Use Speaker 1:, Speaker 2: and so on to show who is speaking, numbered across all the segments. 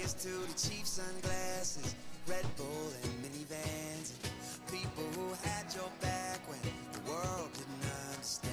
Speaker 1: Here's to the cheap sunglasses, Red Bull and minivans, and people who had your back when the world didn't understand.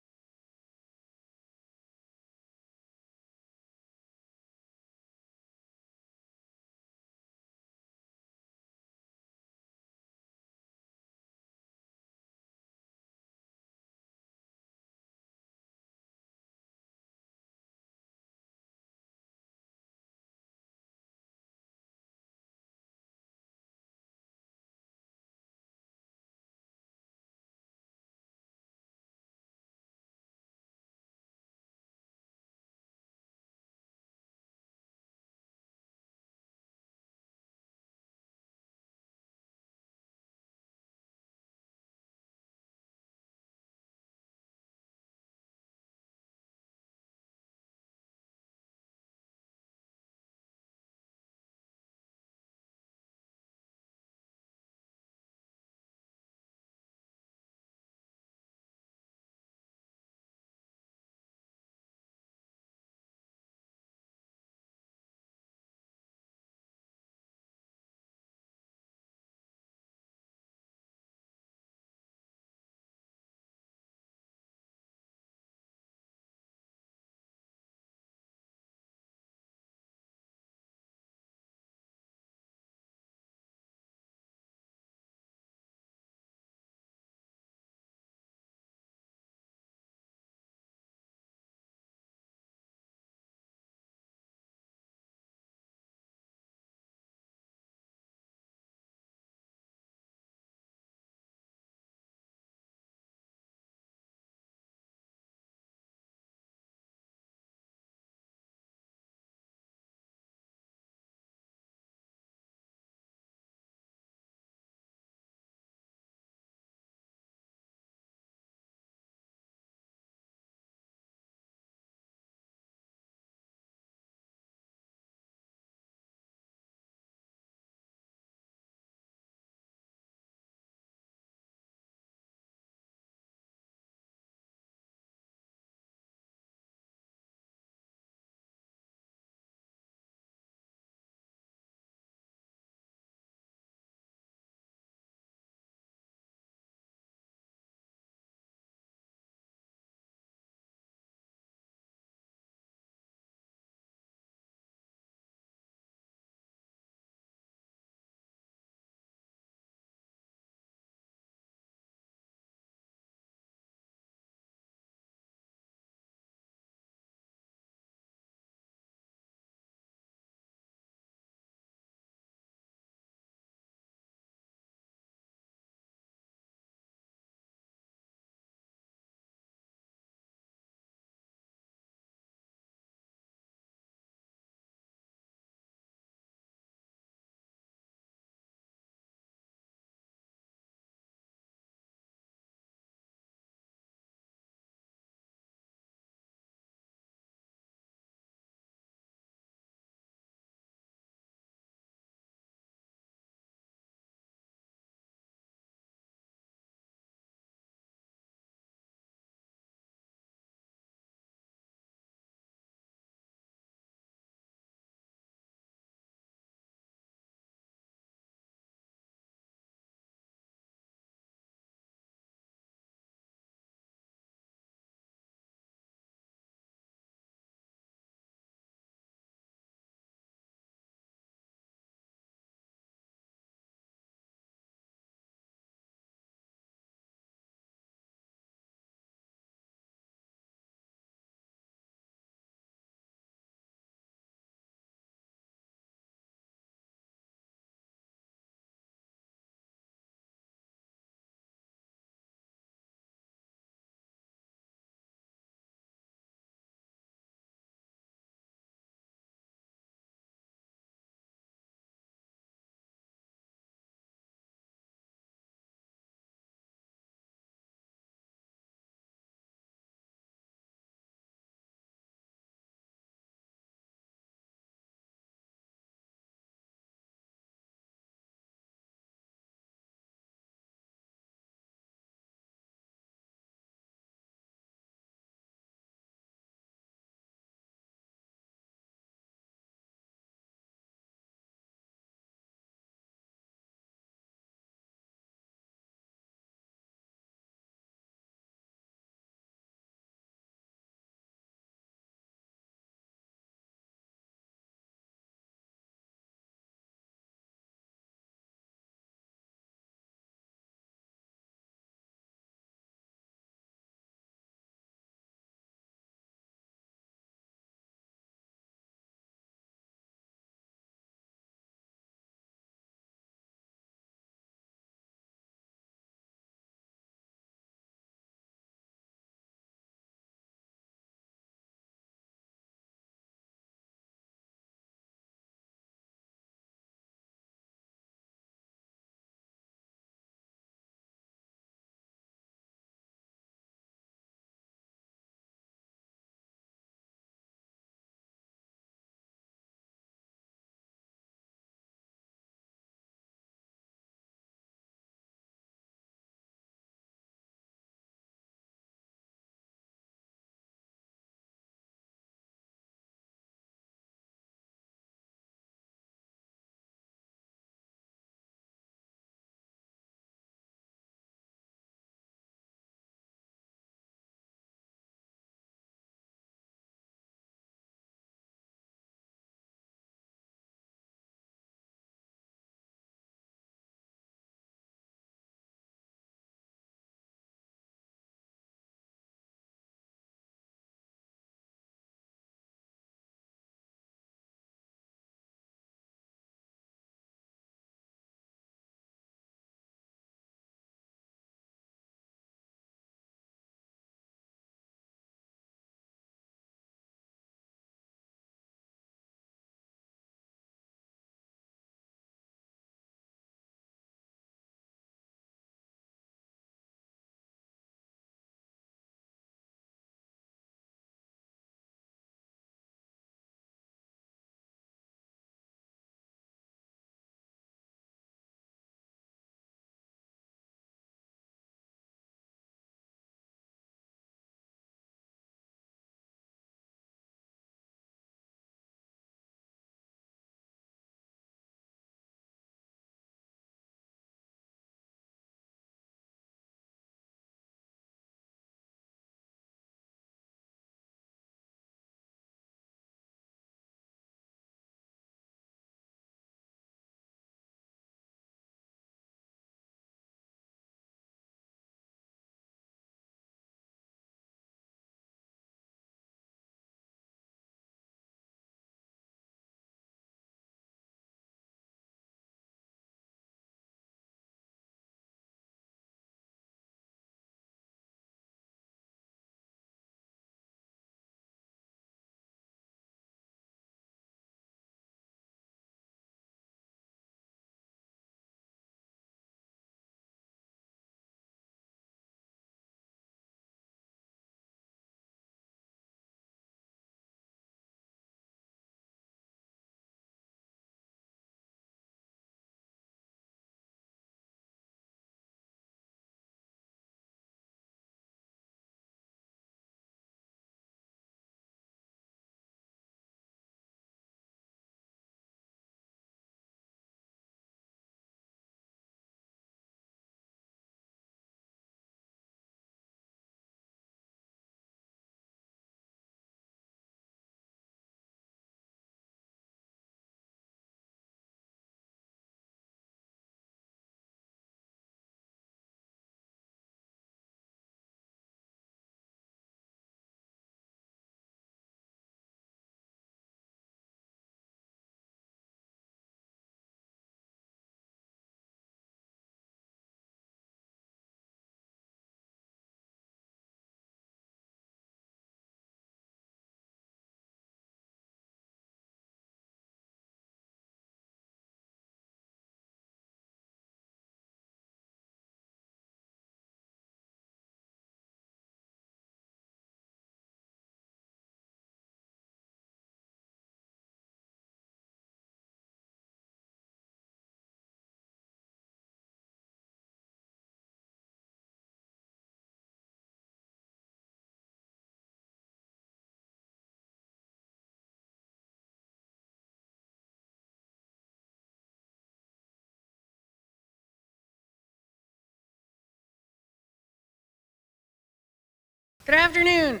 Speaker 2: Good afternoon.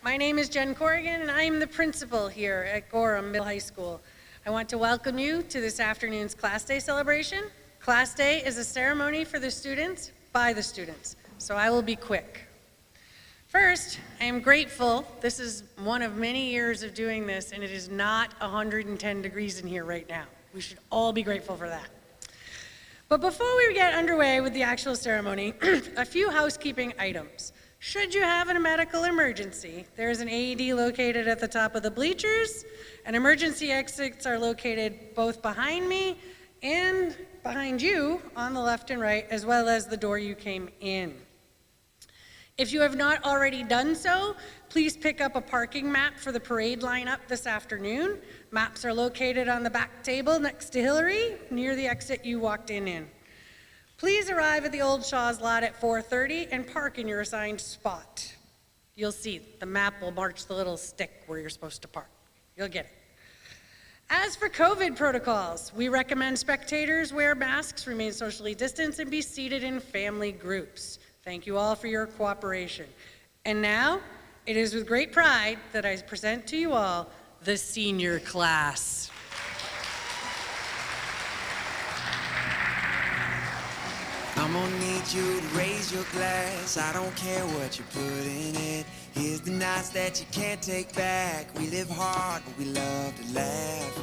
Speaker 2: My name is Jen Corrigan, and I am the principal here at Gorham Middle High School. I want to welcome you to this afternoon's Class Day celebration. Class Day is a ceremony for the students, by the students, so I will be quick. First, I am grateful. This is one of many years of doing this, and it is not 110 degrees in here right now. We should all be grateful for that. But before we get underway with the actual ceremony, a few housekeeping items. Should you have a medical emergency, there is an AED located at the top of the bleachers, and emergency exits are located both behind me and behind you on the left and right, as well as the door you came in. If you have not already done so, please pick up a parking map for the parade lineup this afternoon. Maps are located on the back table next to Hillary, near the exit you walked in. Please arrive at the Old Shaw's lot at 4:30 and park in your assigned spot. You'll see the map will march the little stick where you're supposed to park. You'll get it. As for COVID protocols, we recommend spectators wear masks, remain socially distanced, and be seated in family groups. Thank you all for your cooperation. And now, it is with great pride that I present to you all the senior class.
Speaker 1: I'm gonna need you to raise your glass. I don't care what you put in it. Here's the nights that you can't take back. We live hard, but we love to laugh.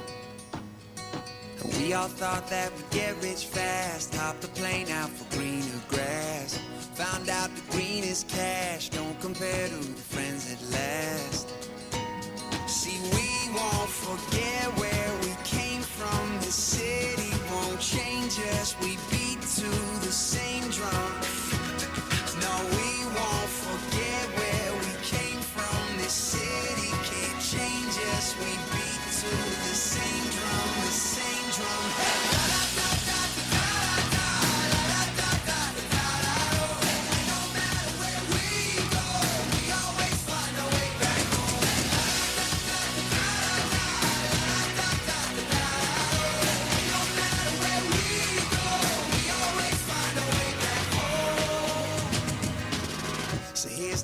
Speaker 1: And we all thought that we'd get rich fast. Hopped the plane out for greener grass. Found out the greenest cash don't compare to the friends that last. See, we won't forget where we came from. The city won't change us. We beat to the same drum. No, we won't forget where we came from. This city can't change us. We beat to the same drum, the same drum.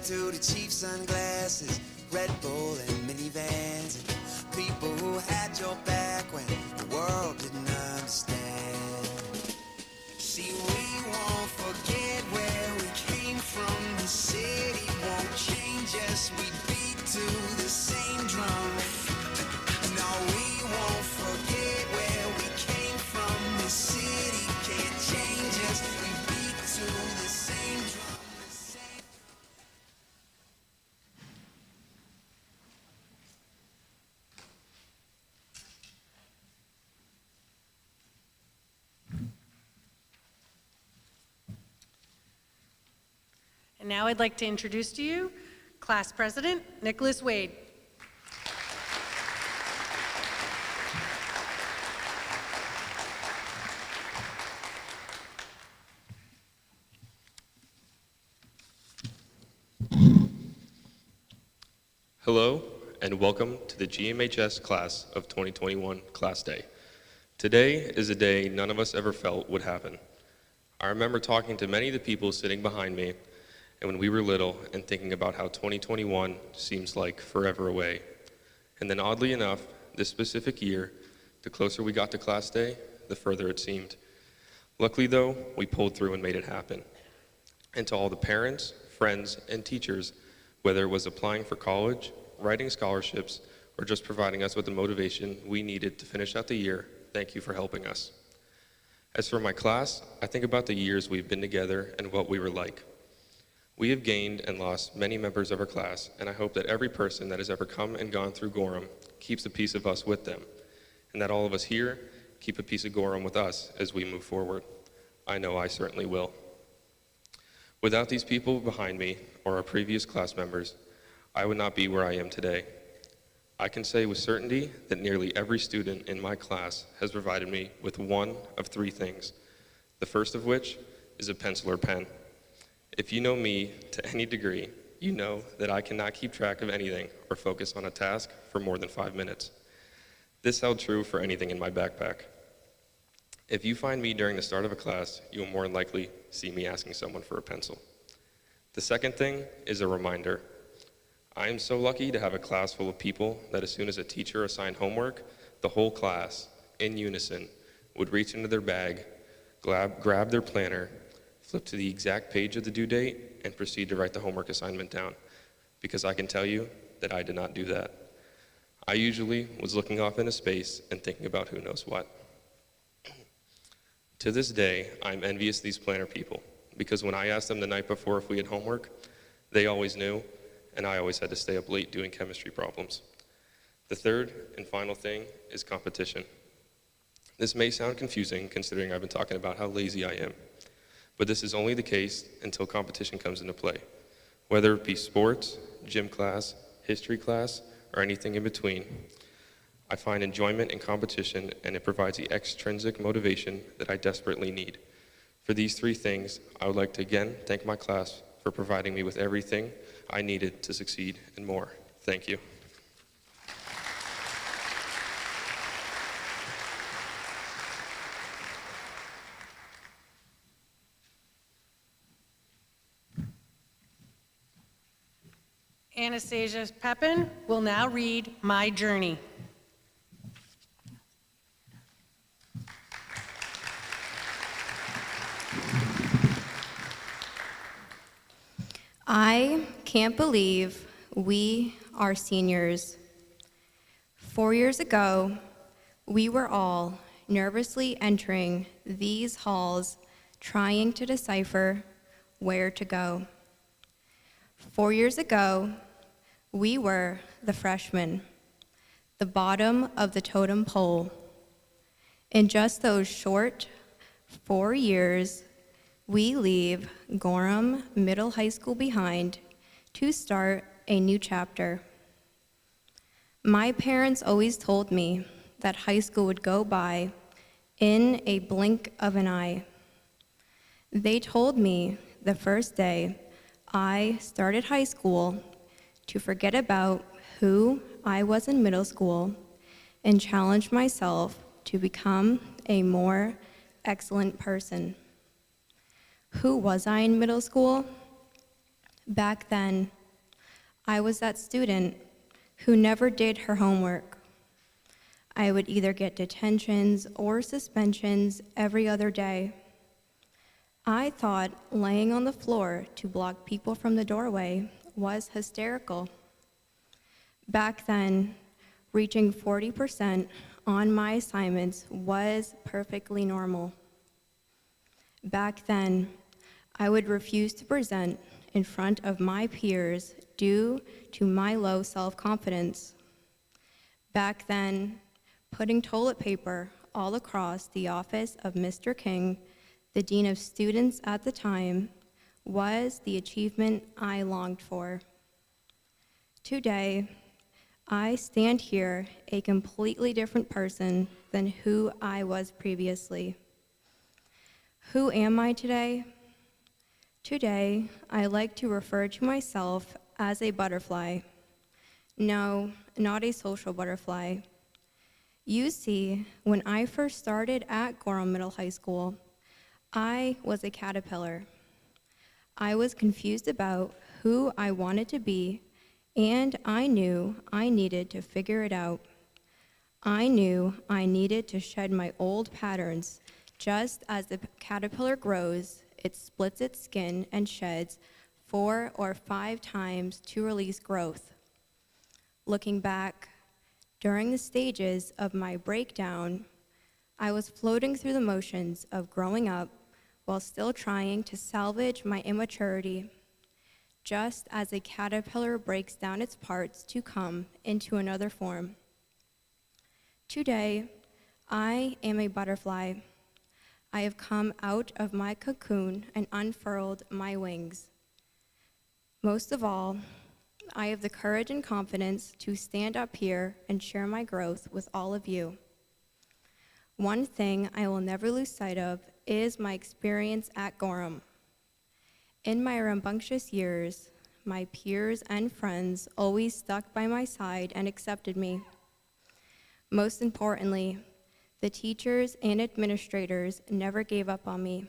Speaker 1: To the cheap sunglasses, Red Bull and minivans, and people who had your back when the world didn't understand. See, we won't forget where we came from. The city won't change us. We beat to the same drum. No, we won't forget where we came from. The city can't change us. We beat to the same drum.
Speaker 2: And now I'd like to introduce to you Class President Nicholas Wade.
Speaker 3: Hello, and welcome to the GHS Class of 2021 Class Day. Today is a day none of us ever felt would happen. I remember talking to many of the people sitting behind me and when we were little and thinking about how 2021 seems like forever away. And then oddly enough, this specific year, the closer we got to Class Day, the further it seemed. Luckily though, we pulled through and made it happen. And to all the parents, friends, and teachers, whether it was applying for college, writing scholarships, or just providing us with the motivation we needed to finish out the year, thank you for helping us. As for my class, I think about the years we've been together and what we were like. We have gained and lost many members of our class, and I hope that every person that has ever come and gone through Gorham keeps a piece of us with them, and that all of us here keep a piece of Gorham with us as we move forward. I know I certainly will. Without these people behind me, or our previous class members, I would not be where I am today. I can say with certainty that nearly every student in my class has provided me with one of three things, the first of which is a pencil or pen. If you know me to any degree, you know that I cannot keep track of anything or focus on a task for more than 5 minutes. This held true for anything in my backpack. If you find me during the start of a class, you will more than likely see me asking someone for a pencil. The second thing is a reminder. I am so lucky to have a class full of people that as soon as a teacher assigned homework, the whole class, in unison, would reach into their bag, grab their planner, flip to the exact page of the due date, and proceed to write the homework assignment down. Because I can tell you that I did not do that. I usually was looking off into space and thinking about who knows what. To this day, I'm envious of these planner people, because when I asked them the night before if we had homework, they always knew, and I always had to stay up late doing chemistry problems. The third and final thing is competition. This may sound confusing considering I've been talking about how lazy I am, but this is only the case until competition comes into play. Whether it be sports, gym class, history class, or anything in between, I find enjoyment in competition, and it provides the extrinsic motivation that I desperately need. For these three things, I would like to again thank my class for providing me with everything I needed to succeed and more. Thank you.
Speaker 2: Anastasia Pepin will now read My Journey.
Speaker 4: I can't believe we are seniors. 4 years ago, we were all nervously entering these halls, trying to decipher where to go. 4 years ago, we were the freshmen, the bottom of the totem pole. In just those short 4 years, we leave Gorham Middle High School behind to start a new chapter. My parents always told me that high school would go by in a blink of an eye. They told me the first day I started high school to forget about who I was in middle school and challenge myself to become a more excellent person. Who was I in middle school? Back then, I was that student who never did her homework. I would either get detentions or suspensions every other day. I thought laying on the floor to block people from the doorway was hysterical. Back then, reaching 40% on my assignments was perfectly normal. Back then, I would refuse to present in front of my peers due to my low self-confidence. Back then, putting toilet paper all across the office of Mr. King, the dean of students at the time, was the achievement I longed for. Today, I stand here a completely different person than who I was previously. Who am I today? Today, I like to refer to myself as a butterfly. No, not a social butterfly. You see, when I first started at Gorham Middle High School, I was a caterpillar. I was confused about who I wanted to be, and I knew I needed to figure it out. I knew I needed to shed my old patterns. Just as the caterpillar grows, it splits its skin and sheds 4 or 5 times to release growth. Looking back, during the stages of my breakdown, I was floating through the motions of growing up while still trying to salvage my immaturity, just as a caterpillar breaks down its parts to come into another form. Today, I am a butterfly. I have come out of my cocoon and unfurled my wings. Most of all, I have the courage and confidence to stand up here and share my growth with all of you. One thing I will never lose sight of is my experience at Gorham. In my rambunctious years, my peers and friends always stuck by my side and accepted me. Most importantly, the teachers and administrators never gave up on me.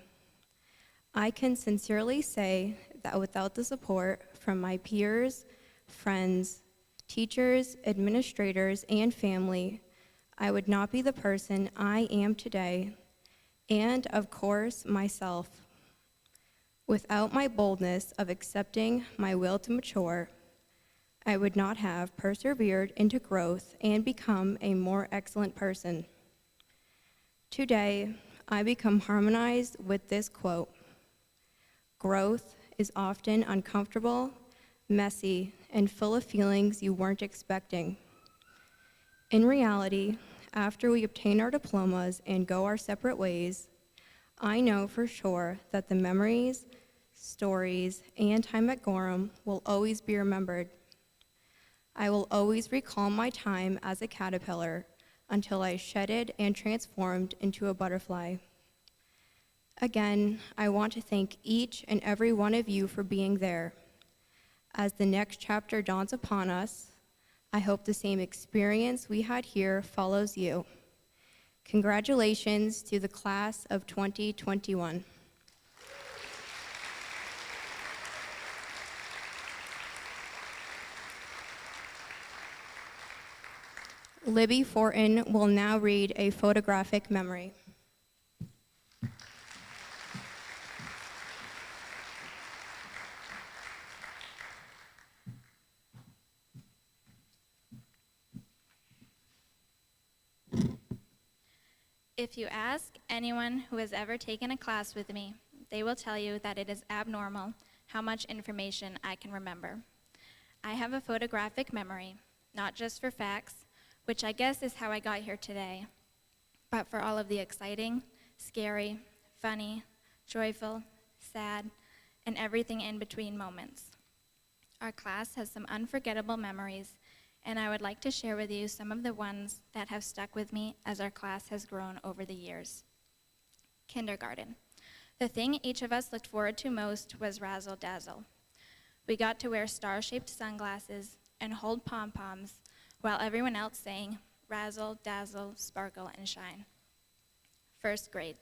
Speaker 4: I can sincerely say that without the support from my peers, friends, teachers, administrators, and family, I would not be the person I am today, and of course, myself. Without my boldness of accepting my will to mature, I would not have persevered into growth and become a more excellent person. Today, I become harmonized with this quote: growth is often uncomfortable, messy, and full of feelings you weren't expecting. In reality, after we obtain our diplomas and go our separate ways, I know for sure that the memories, stories, and time at Gorham will always be remembered. I will always recall my time as a caterpillar until I shedded and transformed into a butterfly. Again, I want to thank each and every one of you for being there. As the next chapter dawns upon us, I hope the same experience we had here follows you. Congratulations to the class of 2021. Libby Fortin will now read a photographic memory.
Speaker 5: If you ask anyone who has ever taken a class with me, they will tell you that it is abnormal how much information I can remember. I have a photographic memory, not just for facts, which I guess is how I got here today, but for all of the exciting, scary, funny, joyful, sad, and everything in between moments. Our class has some unforgettable memories, and I would like to share with you some of the ones that have stuck with me as our class has grown over the years. Kindergarten. The thing each of us looked forward to most was Razzle Dazzle. We got to wear star-shaped sunglasses and hold pom-poms while everyone else sang Razzle, Dazzle, Sparkle, and Shine. First grade.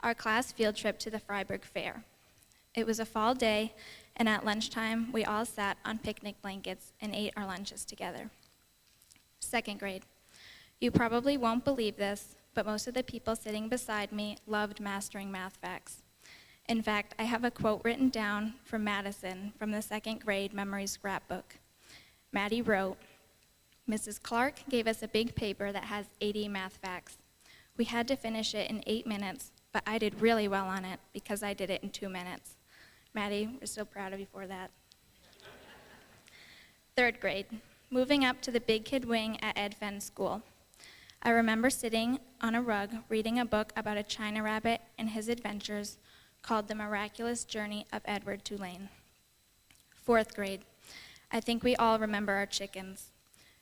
Speaker 5: Our class field trip to the Freiburg Fair. It was a fall day, and at lunchtime, we all sat on picnic blankets and ate our lunches together. Second grade. You probably won't believe this, but most of the people sitting beside me loved mastering math facts. In fact, I have a quote written down from Madison from the second grade memory scrapbook. Maddie wrote, "Mrs. Clark gave us a big paper that has 80 math facts. We had to finish it in 8 minutes, but I did really well on it because I did it in 2 minutes. Maddie, we're so proud of you for that." Third grade, moving up to the big kid wing at Ed Fenn School. I remember sitting on a rug reading a book about a China rabbit and his adventures called The Miraculous Journey of Edward Tulane. Fourth grade, I think we all remember our chickens.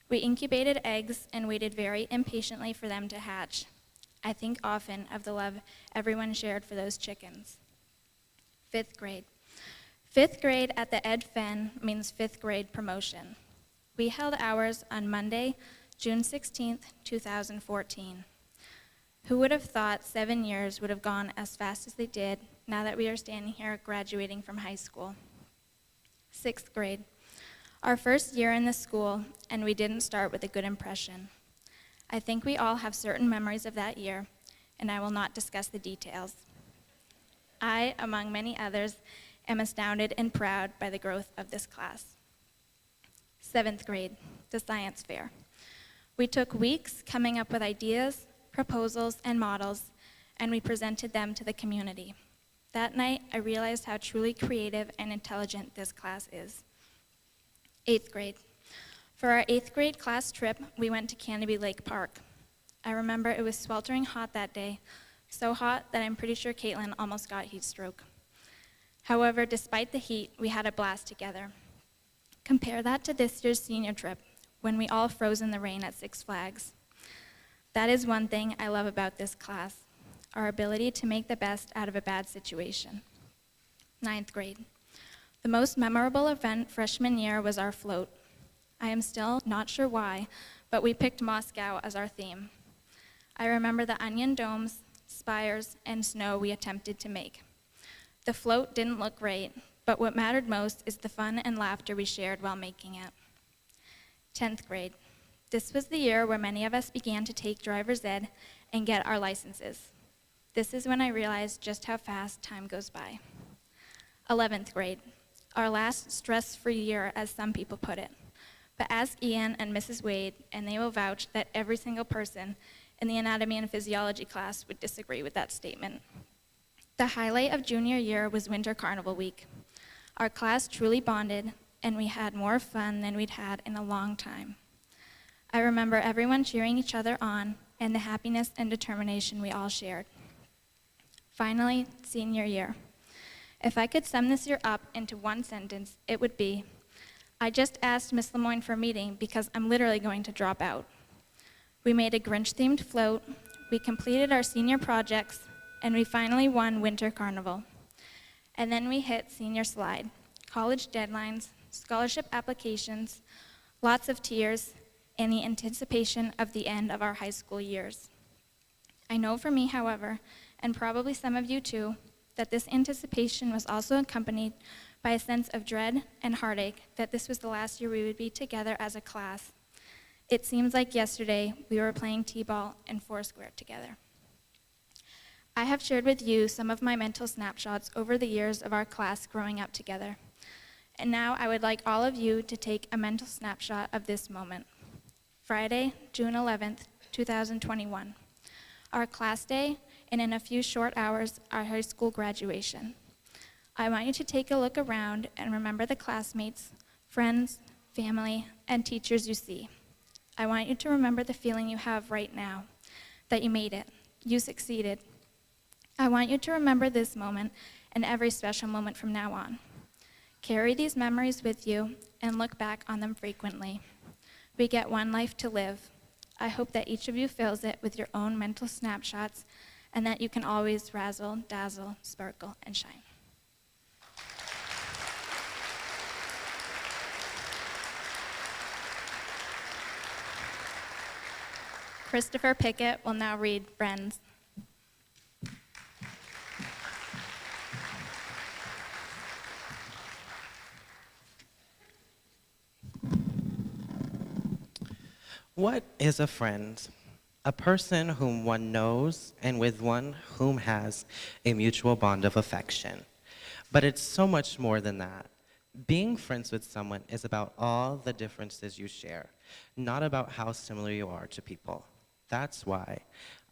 Speaker 5: We incubated eggs and waited very impatiently for them to hatch. I think often of the love everyone shared for those chickens. Fifth grade. Fifth grade at the Ed Fenn means fifth grade promotion. We held ours on Monday, June 16th, 2014. Who would have thought 7 years would have gone as fast as they did now that we are standing here graduating from high school? Sixth grade. Our first year in the school, and we didn't start with a good impression. I think we all have certain memories of that year, and I will not discuss the details. I, among many others, am astounded and proud by the growth of this class. Seventh grade, the science fair. We took weeks coming up with ideas, proposals, and models, and we presented them to the community. That night, I realized how truly creative and intelligent this class is. Eighth grade. For our 8th grade class trip, we went to Canopy Lake Park. I remember it was sweltering hot that day, so hot that I'm pretty sure Caitlin almost got heat stroke. However, despite the heat, we had a blast together. Compare that to this year's senior trip, when we all froze in the rain at Six Flags. That is one thing I love about this class, our ability to make the best out of a bad situation. 9th grade. The most memorable event freshman year was our float. I am still not sure why, but we picked Moscow as our theme. I remember the onion domes, spires, and snow we attempted to make. The float didn't look great, but what mattered most is the fun and laughter we shared while making it. 10th grade. This was the year where many of us began to take driver's ed and get our licenses. This is when I realized just how fast time goes by. 11th grade. Our last stress-free year, as some people put it. But ask Ian and Mrs. Wade, and they will vouch that every single person in the anatomy and physiology class would disagree with that statement. The highlight of junior year was Winter Carnival Week. Our class truly bonded, and we had more fun than we'd had in a long time. I remember everyone cheering each other on and the happiness and determination we all shared. Finally, senior year. If I could sum this year up into one sentence, it would be, I just asked Miss Lemoyne for a meeting because I'm literally going to drop out. We made a Grinch-themed float, we completed our senior projects, and we finally won Winter Carnival. And then we hit senior slide, college deadlines, scholarship applications, lots of tears, and the anticipation of the end of our high school years. I know for me, however, and probably some of you too, that this anticipation was also accompanied by a sense of dread and heartache that this was the last year we would be together as a class. It seems like yesterday we were playing t-ball and foursquare together. I have shared with you some of my mental snapshots over the years of our class growing up together. And now I would like all of you to take a mental snapshot of this moment. Friday, June 11th, 2021. Our class day, and in a few short hours, our high school graduation. I want you to take a look around and remember the classmates, friends, family, and teachers you see. I want you to remember the feeling you have right now, that you made it, you succeeded. I want you to remember this moment and every special moment from now on. Carry these memories with you and look back on them frequently. We get one life to live. I hope that each of you fills it with your own mental snapshots and that you can always razzle, dazzle, sparkle, and shine. Christopher Pickett will now read Friends.
Speaker 6: What is a friend? A person whom one knows and with one whom has a mutual bond of affection. But it's so much more than that. Being friends with someone is about all the differences you share, not about how similar you are to people. That's why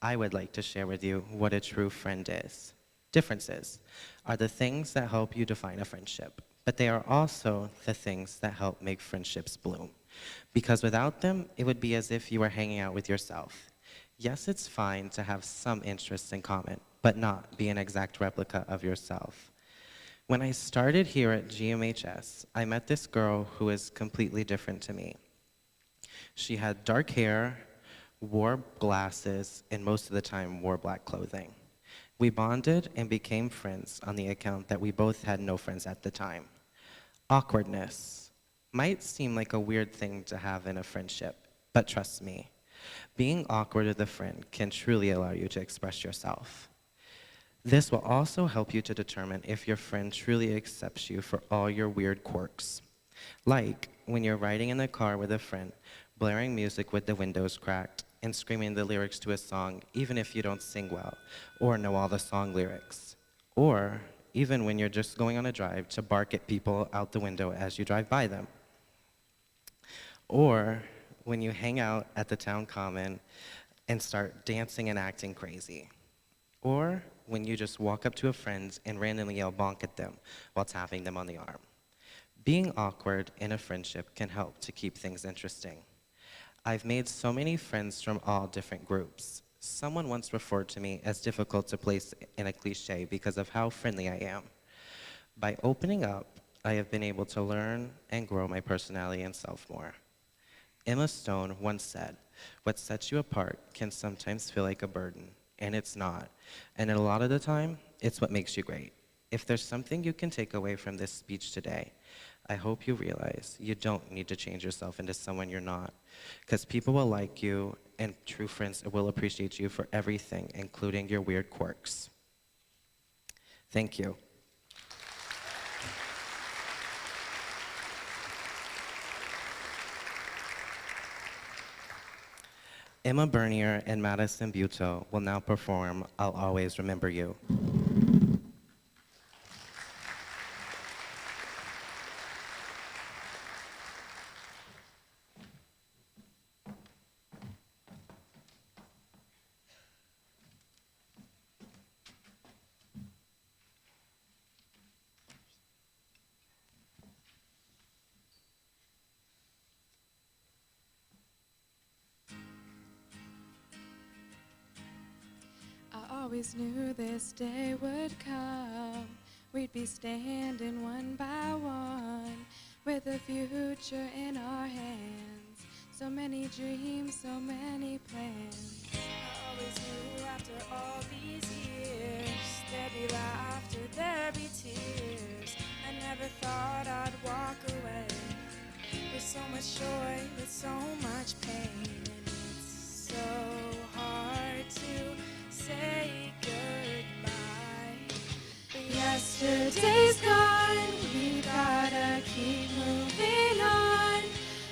Speaker 6: I would like to share with you what a true friend is. Differences are the things that help you define a friendship, but they are also the things that help make friendships bloom. Because without them, it would be as if you were hanging out with yourself. Yes, it's fine to have some interests in common, but not be an exact replica of yourself. When I started here at GMHS, I met this girl who is completely different to me. She had dark hair, wore glasses, and most of the time wore black clothing. We bonded and became friends on the account that we both had no friends at the time. Awkwardness might seem like a weird thing to have in a friendship, but trust me, being awkward with a friend can truly allow you to express yourself. This will also help you to determine if your friend truly accepts you for all your weird quirks. Like when you're riding in the car with a friend, blaring music with the windows cracked, and screaming the lyrics to a song even if you don't sing well or know all the song lyrics. Or even when you're just going on a drive to bark at people out the window as you drive by them. Or when you hang out at the town common and start dancing and acting crazy. Or when you just walk up to a friend and randomly yell bonk at them while tapping them on the arm. Being awkward in a friendship can help to keep things interesting. I've made so many friends from all different groups. Someone once referred to me as difficult to place in a cliche because of how friendly I am. By opening up, I have been able to learn and grow my personality and self more. Emma Stone once said, "What sets you apart can sometimes feel like a burden, and it's not. And a lot of the time, it's what makes you great." If there's something you can take away from this speech today, I hope you realize you don't need to change yourself into someone you're not, because people will like you, and true friends will appreciate you for everything, including your weird quirks. Thank you. Emma Bernier and Madison Buto will now perform I'll Always Remember You.
Speaker 7: I always knew this day would come. We'd be standing one by one with the future in our hands. So many dreams, so many plans. I always knew after all these years there'd be laughter, there'd be tears. I never thought I'd walk away with so much joy, with so much pain. And it's so hard to say goodbye. But yesterday's gone, we gotta keep moving on.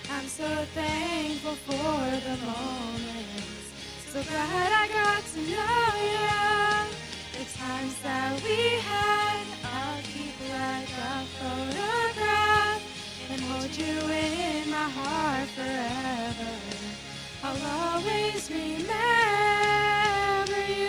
Speaker 7: I'm so thankful for the moments, so glad I got to know you. The times that we had, I'll keep like a photograph and hold you in my heart forever. I'll always remember you.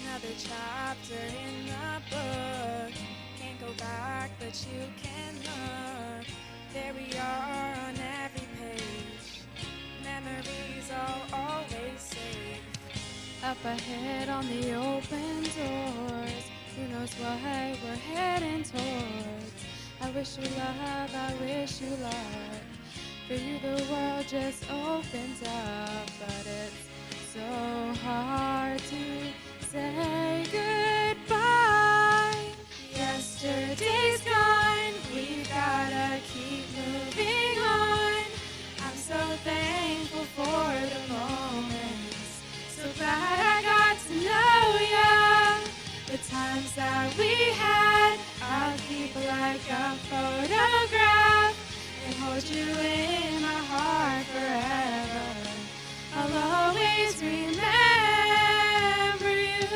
Speaker 7: Another chapter in the book. Can't go back, but you can look. There we are on every page. Memories I'll always save. Up ahead on the open doors. Who knows what we're heading towards. I wish you love, I wish you luck. For you the world just opens up. But it's so hard to say goodbye. Yesterday's gone, we gotta keep moving on. I'm so thankful for the moments, so glad I got to know ya. The times that we had, I'll keep like a photograph and hold you in my heart forever. I'll always remember you.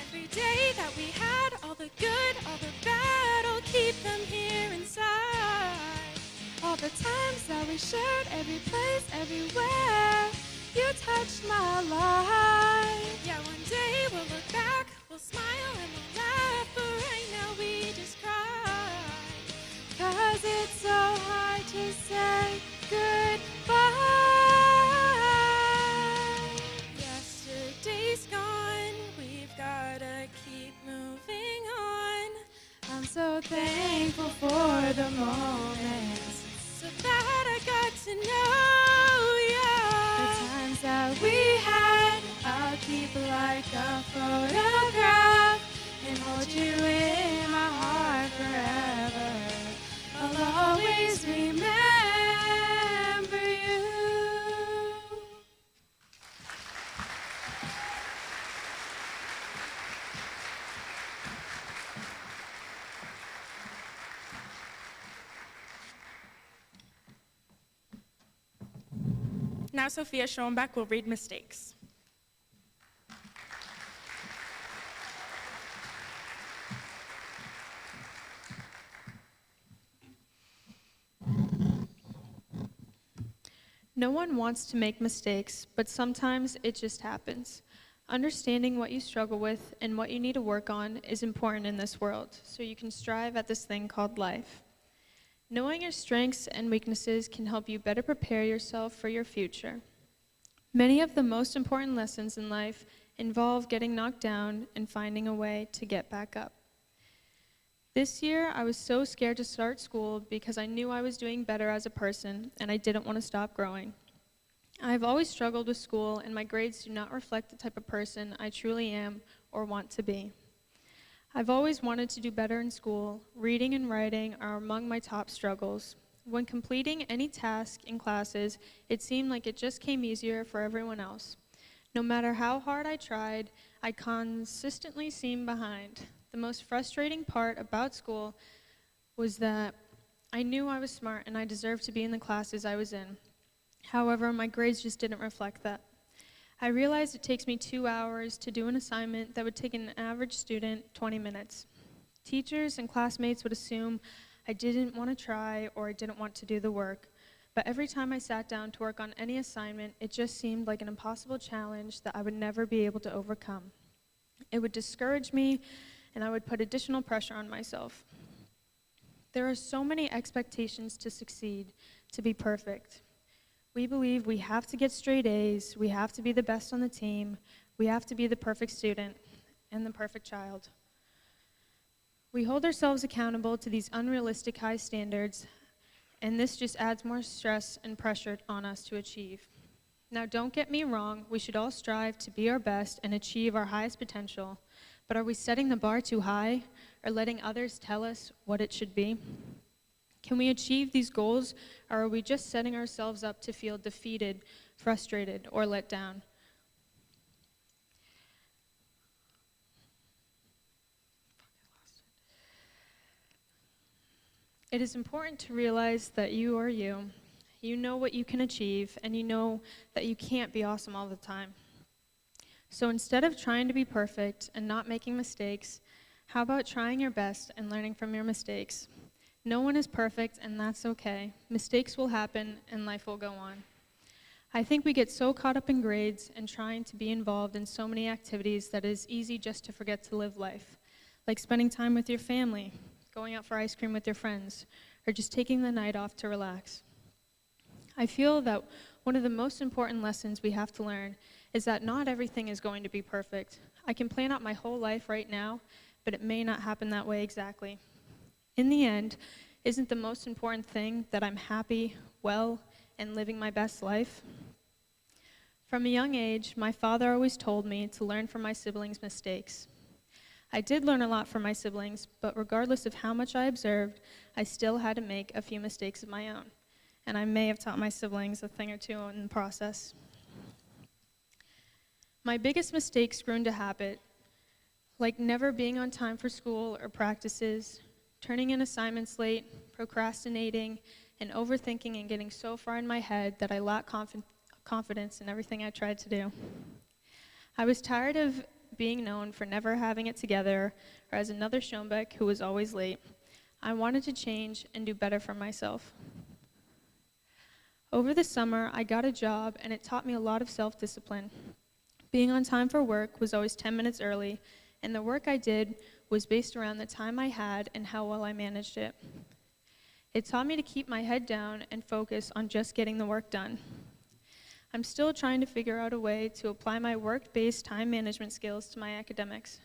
Speaker 7: Every day that we had, all the good, all the bad, I'll keep them here inside. All the times that we shared, every place, everywhere, you touched my life. Yeah, one day we'll look back, we'll smile and we'll laugh, but right now we just cry. 'Cause it's so hard to say goodbye. Yesterday's gone, we've gotta keep moving on. I'm so thankful for the moments, so glad I got to know ya. The times that we had, I'll keep like a photograph and hold you in my heart forever. I'll always remember you.
Speaker 8: Now Sophia Schoenbach will read Mistakes.
Speaker 9: No one wants to make mistakes, but sometimes it just happens. Understanding what you struggle with and what you need to work on is important in this world, so you can strive at this thing called life. Knowing your strengths and weaknesses can help you better prepare yourself for your future. Many of the most important lessons in life involve getting knocked down and finding a way to get back up. This year, I was so scared to start school because I knew I was doing better as a person and I didn't want to stop growing. I've always struggled with school, and my grades do not reflect the type of person I truly am or want to be. I've always wanted to do better in school. Reading and writing are among my top struggles. When completing any task in classes, it seemed like it just came easier for everyone else. No matter how hard I tried, I consistently seemed behind. The most frustrating part about school was that I knew I was smart and I deserved to be in the classes I was in. However, my grades just didn't reflect that. I realized it takes me 2 hours to do an assignment that would take an average student 20 minutes. Teachers and classmates would assume I didn't want to try or I didn't want to do the work. But every time I sat down to work on any assignment, it just seemed like an impossible challenge that I would never be able to overcome. It would discourage me, and I would put additional pressure on myself. There are so many expectations to succeed, to be perfect. We believe we have to get straight A's, we have to be the best on the team, we have to be the perfect student and the perfect child. We hold ourselves accountable to these unrealistic high standards, and this just adds more stress and pressure on us to achieve. Now, don't get me wrong, we should all strive to be our best and achieve our highest potential, but are we setting the bar too high or letting others tell us what it should be? Can we achieve these goals, or are we just setting ourselves up to feel defeated, frustrated, or let down? It is important to realize that you are you. You know what you can achieve, and you know that you can't be awesome all the time. So instead of trying to be perfect and not making mistakes, how about trying your best and learning from your mistakes? No one is perfect, and that's okay. Mistakes will happen, and life will go on. I think we get so caught up in grades and trying to be involved in so many activities that it is easy just to forget to live life, like spending time with your family, going out for ice cream with your friends, or just taking the night off to relax. I feel that one of the most important lessons we have to learn is that not everything is going to be perfect. I can plan out my whole life right now, but it may not happen that way exactly. In the end, isn't the most important thing that I'm happy, well, and living my best life? From a young age, my father always told me to learn from my siblings' mistakes. I did learn a lot from my siblings, but regardless of how much I observed, I still had to make a few mistakes of my own. And I may have taught my siblings a thing or two in the process. My biggest mistakes grew into habit, like never being on time for school or practices, turning in assignments late, procrastinating, and overthinking and getting so far in my head that I lacked confidence in everything I tried to do. I was tired of being known for never having it together, or as another Schoenbeck who was always late. I wanted to change and do better for myself. Over the summer, I got a job, and it taught me a lot of self-discipline. Being on time for work was always 10 minutes early, and the work I did was based around the time I had and how well I managed it. It taught me to keep my head down and focus on just getting the work done. I'm still trying to figure out a way to apply my work-based time management skills to my academics.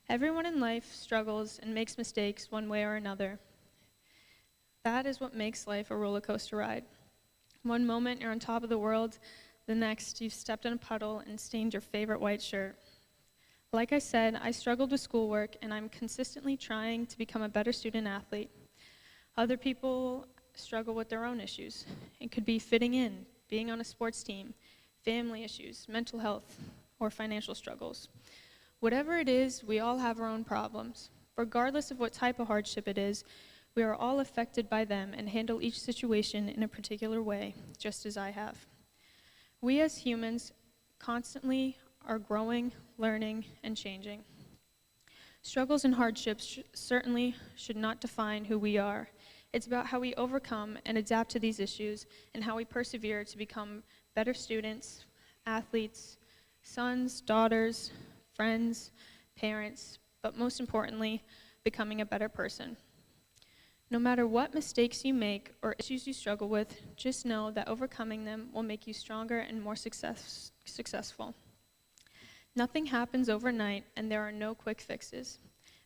Speaker 9: Everyone in life struggles and makes mistakes one way or another. That is what makes life a roller coaster ride. One moment you're on top of the world, the next you've stepped in a puddle and stained your favorite white shirt. Like I said, I struggled with schoolwork, and I'm consistently trying to become a better student athlete. Other people struggle with their own issues. It could be fitting in, being on a sports team, family issues, mental health, or financial struggles. Whatever it is, we all have our own problems. Regardless of what type of hardship it is, we are all affected by them and handle each situation in a particular way, just as I have. We as humans constantly are growing, learning, and changing. Struggles and hardships certainly should not define who we are. It's about how we overcome and adapt to these issues and how we persevere to become better students, athletes, sons, daughters, friends, parents, but most importantly, becoming a better person. No matter what mistakes you make or issues you struggle with, just know that overcoming them will make you stronger and more successful. Nothing happens overnight, and there are no quick fixes.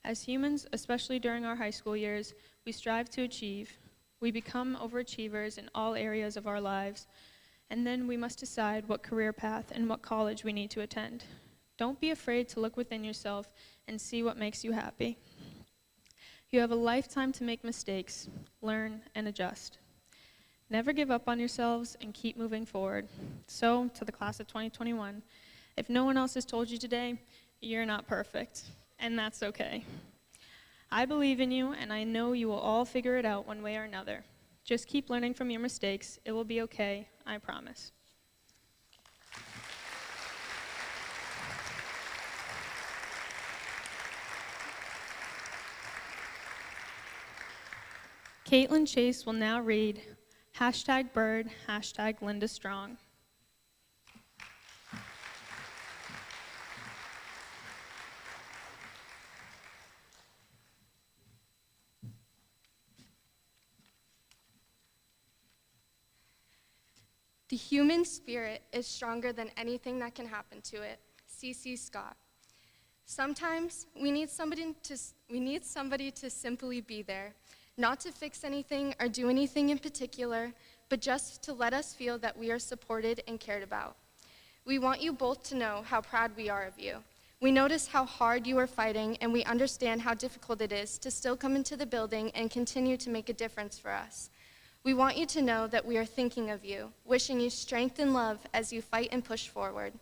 Speaker 9: As humans, especially during our high school years, we strive to achieve. We become overachievers in all areas of our lives, and then we must decide what career path and what college we need to attend. Don't be afraid to look within yourself and see what makes you happy. You have a lifetime to make mistakes, learn, and adjust. Never give up on yourselves and keep moving forward. So, to the class of 2021, if no one else has told you today, you're not perfect, and that's okay. I believe in you, and I know you will all figure it out one way or another. Just keep learning from your mistakes. It will be okay, I promise. Caitlin Chase will now read #bird, #LindaStrong.
Speaker 10: The human spirit is stronger than anything that can happen to it. C.C. Scott. Sometimes we need somebody to simply be there, not to fix anything or do anything in particular, but just to let us feel that we are supported and cared about. We want you both to know how proud we are of you. We notice how hard you are fighting, and we understand how difficult it is to still come into the building and continue to make a difference for us. We want you to know that we are thinking of you, wishing you strength and love as you fight and push forward.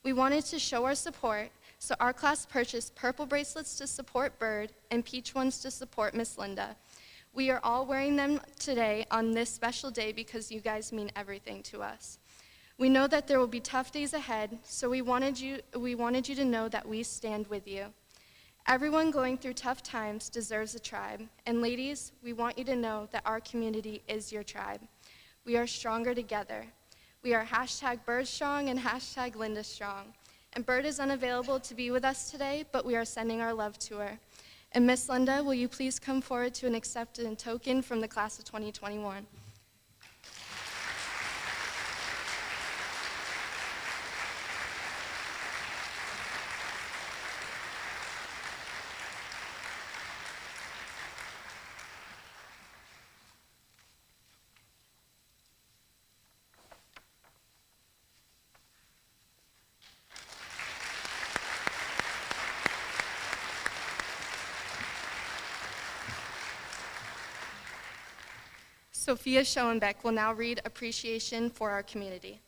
Speaker 10: We wanted to show our support, so our class purchased purple bracelets to support Bird and peach ones to support Miss Linda. We are all wearing them today on this special day because you guys mean everything to us. We know that there will be tough days ahead, so we wanted you to know that we stand with you. Everyone going through tough times deserves a tribe, and ladies, we want you to know that our community is your tribe. We are stronger together. We are #BirdStrong and #LindaStrong. And Bird is unavailable to be with us today, but we are sending our love to her. And Miss Linda, will you please come forward to an acceptance token from the class of 2021? Sophia Schoenbeck will now read Appreciation for Our Community.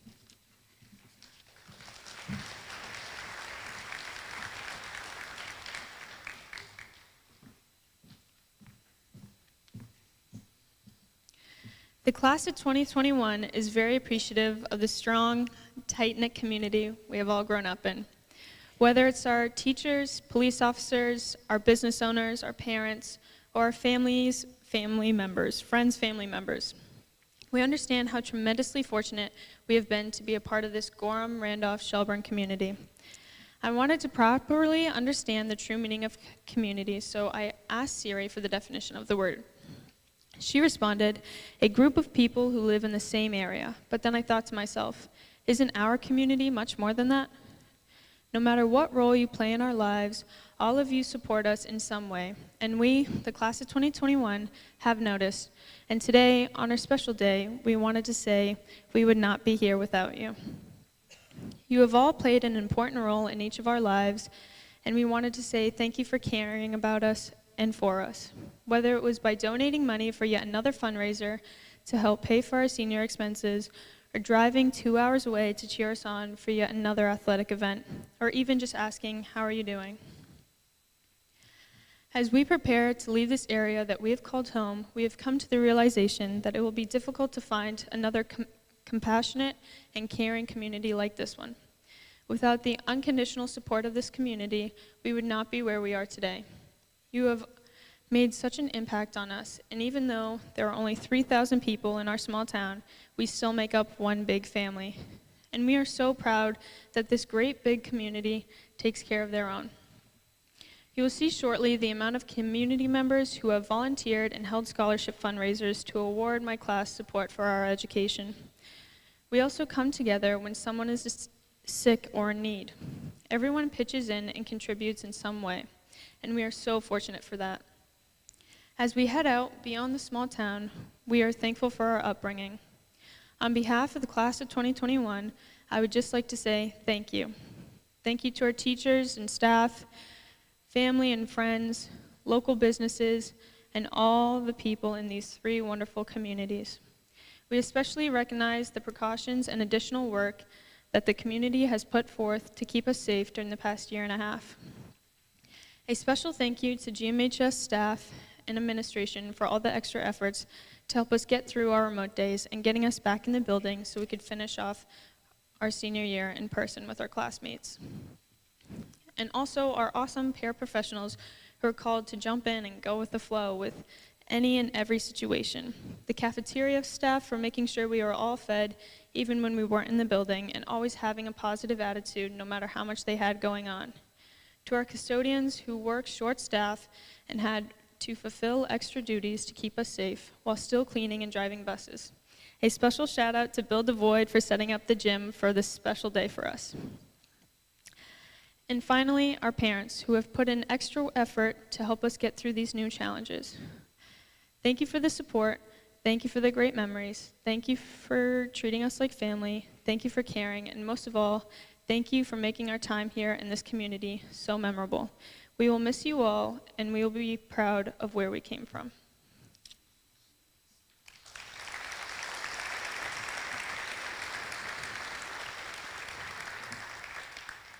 Speaker 9: The class of 2021 is very appreciative of the strong, tight-knit community we have all grown up in. Whether it's our teachers, police officers, our business owners, our parents, or our family members. We understand how tremendously fortunate we have been to be a part of this Gorham, Randolph, Shelburne community. I wanted to properly understand the true meaning of community, so I asked Siri for the definition of the word. She responded, a group of people who live in the same area. But then I thought to myself, isn't our community much more than that? No matter what role you play in our lives, all of you support us in some way, and we, the class of 2021, have noticed. And today, on our special day, we wanted to say we would not be here without you. You have all played an important role in each of our lives, and we wanted to say thank you for caring about us and for us. Whether it was by donating money for yet another fundraiser to help pay for our senior expenses, or driving 2 hours away to cheer us on for yet another athletic event, or even just asking, how are you doing? As we prepare to leave this area that we have called home, we have come to the realization that it will be difficult to find another compassionate and caring community like this one. Without the unconditional support of this community, we would not be where we are today. You have made such an impact on us, and even though there are only 3,000 people in our small town, we still make up one big family. And we are so proud that this great big community takes care of their own. You will see shortly the amount of community members who have volunteered and held scholarship fundraisers to award my class support for our education. We also come together when someone is sick or in need. Everyone pitches in and contributes in some way, and we are so fortunate for that. As we head out beyond the small town, we are thankful for our upbringing. On behalf of the class of 2021, I would just like to say thank you. Thank you to our teachers and staff, family and friends, local businesses, and all the people in these 3 wonderful communities. We especially recognize the precautions and additional work that the community has put forth to keep us safe during the past year and a half. A special thank you to GMHS staff and administration for all the extra efforts to help us get through our remote days and getting us back in the building so we could finish off our senior year in person with our classmates. And also our awesome paraprofessionals who are called to jump in and go with the flow with any and every situation. The cafeteria staff for making sure we are all fed even when we weren't in the building and always having a positive attitude no matter how much they had going on. To our custodians who worked short staff and had to fulfill extra duties to keep us safe while still cleaning and driving buses. A special shout out to Bill DeVoid for setting up the gym for this special day for us. And finally, our parents who have put in extra effort to help us get through these new challenges. Thank you for the support. Thank you for the great memories. Thank you for treating us like family. Thank you for caring. And most of all, thank you for making our time here in this community so memorable. We will miss you all, and we will be proud of where we came from.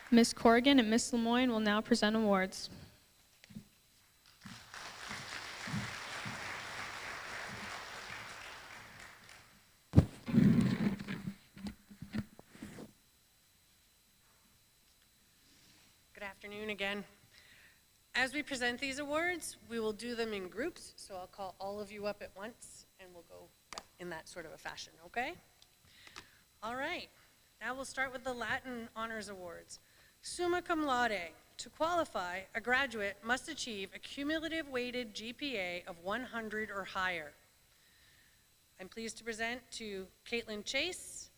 Speaker 9: Ms. Corrigan and Ms. Lemoyne will now present awards.
Speaker 2: Good afternoon again. As we present these awards, we will do them in groups, so I'll call all of you up at once, and we'll go in that sort of a fashion, okay? All right, now we'll start with the Latin Honors Awards. Summa cum laude. To qualify, a graduate must achieve a cumulative weighted GPA of 100 or higher. I'm pleased to present to Caitlin Chase,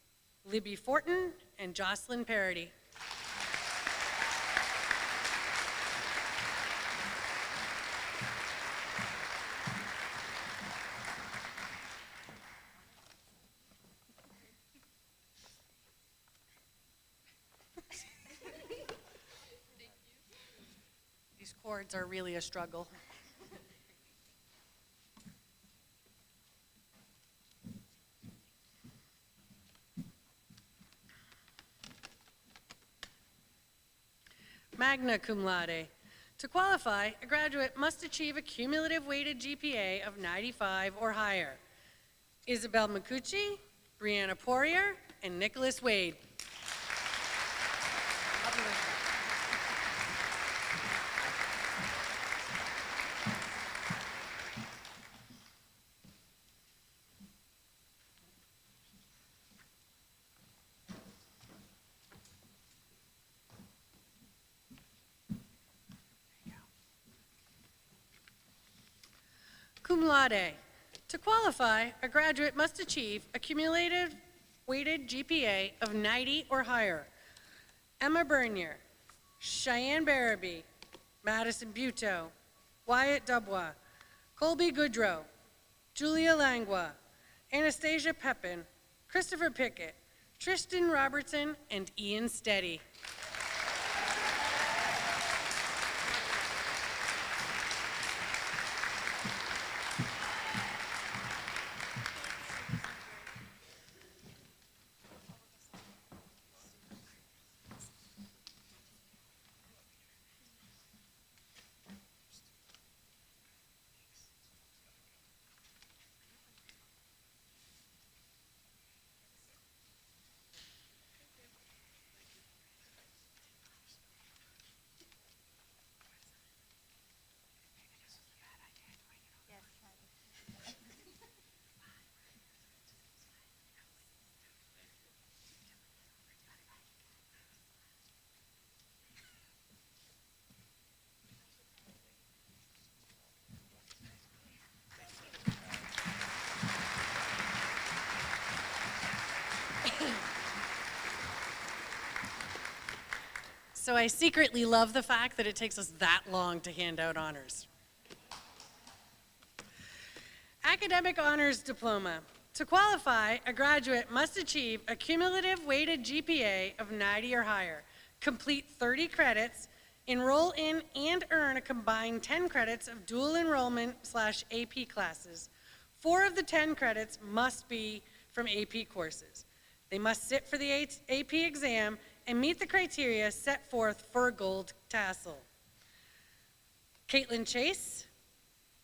Speaker 2: Libby Fortin, and Jocelyn Parody. These chords are really a struggle. Magna cum laude. To qualify, a graduate must achieve a cumulative weighted GPA of 95 or higher. Isabel Macucci, Brianna Poirier, and Nicholas Wade. Cum laude. To qualify, a graduate must achieve a cumulative weighted GPA of 90 or higher. Emma Bernier, Cheyenne Barabee, Madison Buteau, Wyatt Dubois, Colby Goodrow, Julia Langua, Anastasia Pepin, Christopher Pickett, Tristan Robertson, and Ian Steady. So I secretly love the fact that it takes us that long to hand out honors. Academic Honors Diploma. To qualify, a graduate must achieve a cumulative weighted GPA of 90 or higher, complete 30 credits Enroll in and earn a combined 10 credits of dual enrollment/AP classes. 4 of the 10 credits must be from AP courses. They must sit for the AP exam and meet the criteria set forth for a gold tassel. Caitlin Chase,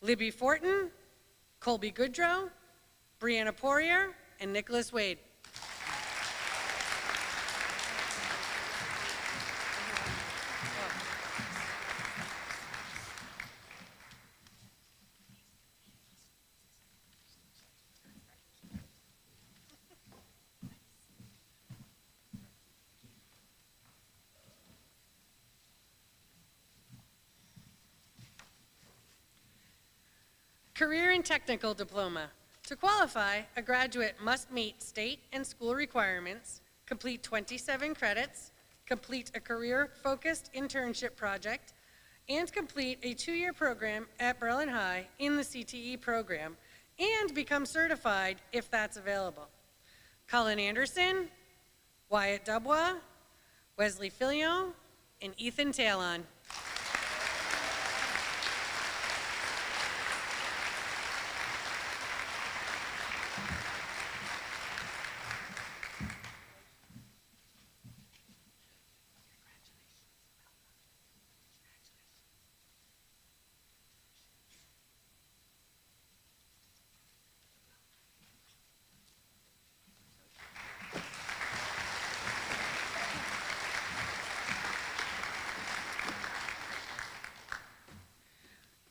Speaker 2: Libby Fortin, Colby Goodrow, Brianna Poirier, and Nicholas Wade. Career and Technical Diploma. To qualify, a graduate must meet state and school requirements, complete 27 credits, complete a career-focused internship project, and complete a 2-year program at Berlin High in the CTE program, and become certified if that's available. Colin Anderson, Wyatt Dubois, Wesley Filion, and Ethan Talon.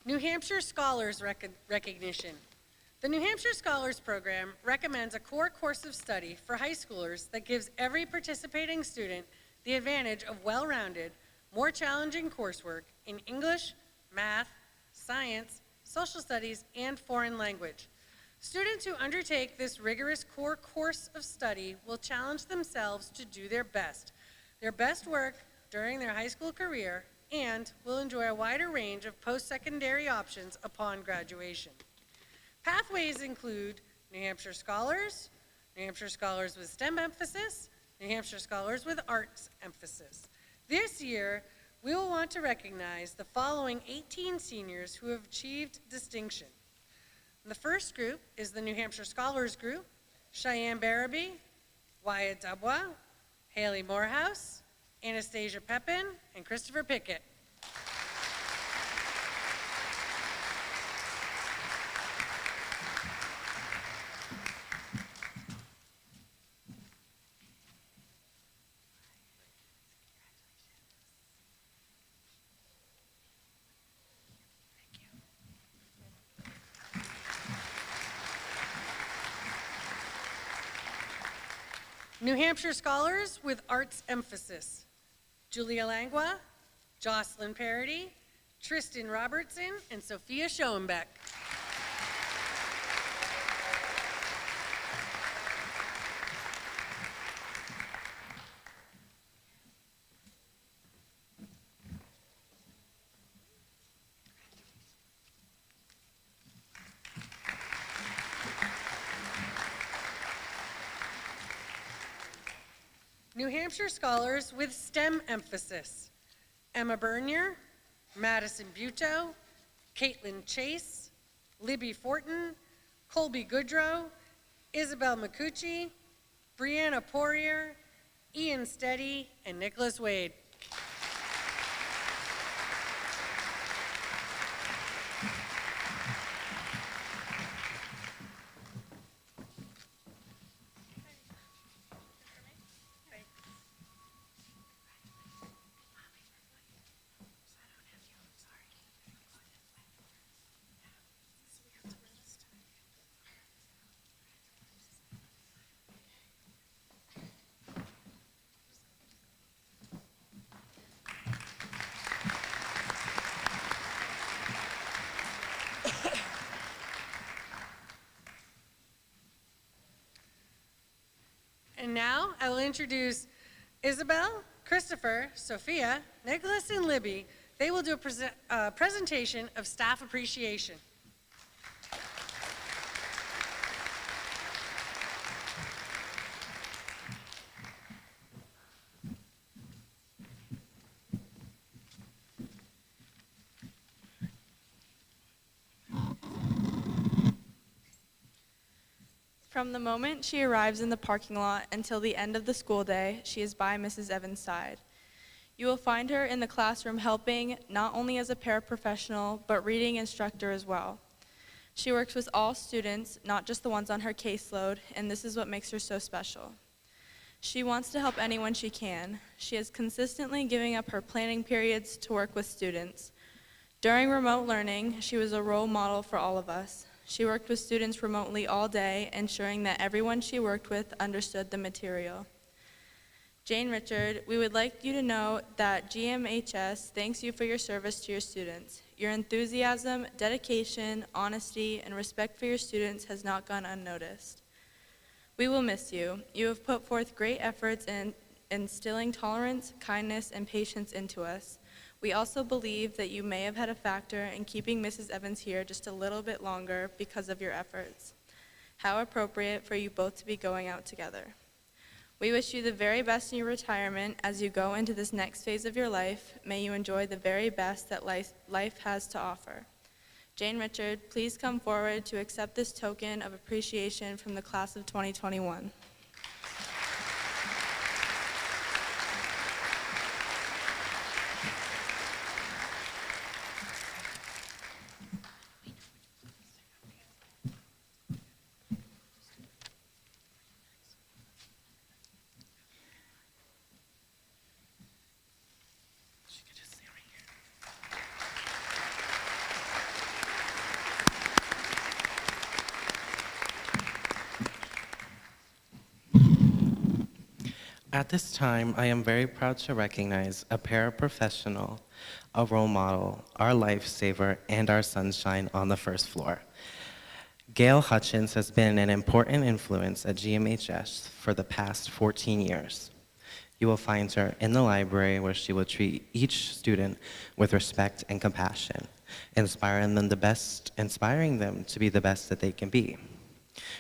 Speaker 2: New Hampshire Scholars Recognition. The New Hampshire Scholars Program recommends a core course of study for high schoolers that gives every participating student the advantage of well-rounded, more challenging coursework in English, math, science, social studies, and foreign language. Students who undertake this rigorous core course of study will challenge themselves to do their best work during their high school career, and will enjoy a wider range of post-secondary options upon graduation. Pathways include New Hampshire Scholars with STEM emphasis, New Hampshire Scholars with Arts emphasis. This year, we will want to recognize the following 18 seniors who have achieved distinction. The first group is the New Hampshire Scholars Group: Cheyenne Barabee, Wyatt Dubois, Haley Morehouse, Anastasia Pepin, and Christopher Pickett. New Hampshire Scholars with Arts emphasis: Julia Langua, Jocelyn Parody, Tristan Robertson, and Sophia Schoenbeck. New Hampshire Scholars with STEM emphasis: Emma Bernier, Madison Buteau, Caitlin Chase, Libby Fortin, Colby Goodrow, Isabel McCucci, Brianna Poirier, Ian Steady, and Nicholas Wade. And now I will introduce Isabel, Christopher, Sophia, Nicholas, and Libby. They will do a presentation of staff appreciation.
Speaker 8: From the moment she arrives in the parking lot until the end of the school day, she is by Mrs. Evans' side. You will find her in the classroom helping, not only as a paraprofessional, but reading instructor as well. She works with all students, not just the ones on her caseload, and this is what makes her so special. She wants to help anyone she can. She is consistently giving up her planning periods to work with students. During remote learning, she was a role model for all of us. She worked with students remotely all day, ensuring that everyone she worked with understood the material. Jane Richard, we would like you to know that GMHS thanks you for your service to your students. Your enthusiasm, dedication, honesty, and respect for your students has not gone unnoticed. We will miss you. You have put forth great efforts in instilling tolerance, kindness, and patience into us. We also believe that you may have had a factor in keeping Mrs. Evans here just a little bit longer because of your efforts. How appropriate for you both to be going out together. We wish you the very best in your retirement as you go into this next phase of your life. May you enjoy the very best that life has to offer. Jane Richard, please come forward to accept this token of appreciation from the class of 2021.
Speaker 6: At this time, I am very proud to recognize a paraprofessional, a role model, our lifesaver, and our sunshine on the first floor. Gail Hutchins has been an important influence at GMHS for the past 14 years. You will find her in the library where she will treat each student with respect and compassion, inspiring them to be the best that they can be.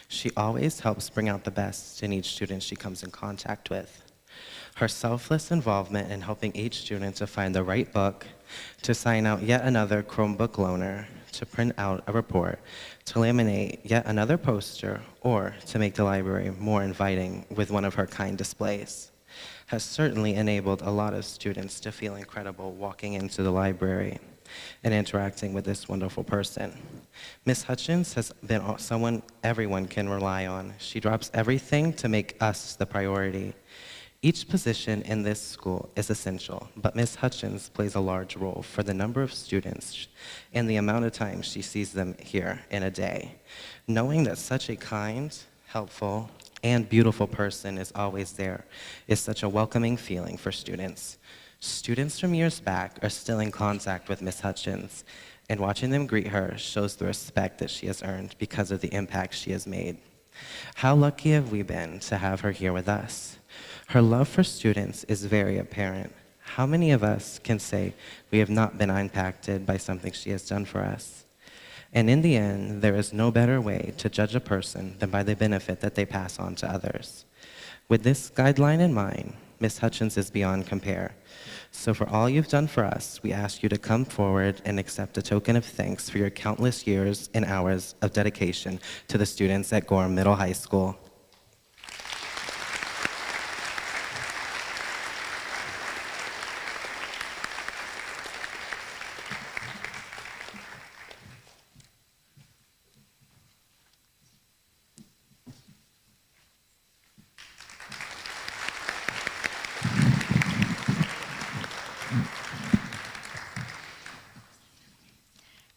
Speaker 6: She always helps bring out the best in each student she comes in contact with. Her selfless involvement in helping each student to find the right book, to sign out yet another Chromebook loaner, to print out a report, to laminate yet another poster, or to make the library more inviting with one of her kind displays, has certainly enabled a lot of students to feel incredible walking into the library and interacting with this wonderful person. Ms. Hutchins has been someone everyone can rely on. She drops everything to make us the priority. Each position in this school is essential, but Ms. Hutchins plays a large role for the number of students and the amount of time she sees them here in a day. Knowing that such a kind, helpful, and beautiful person is always there is such a welcoming feeling for students. Students from years back are still in contact with Ms. Hutchins, and watching them greet her shows the respect that she has earned because of the impact she has made. How lucky have we been to have her here with us? Her love for students is very apparent. How many of us can say we have not been impacted by something she has done for us? And in the end, there is no better way to judge a person than by the benefit that they pass on to others. With this guideline in mind, Ms. Hutchins is beyond compare. So for all you've done for us, we ask you to come forward and accept a token of thanks for your countless years and hours of dedication to the students at Gorham Middle High School.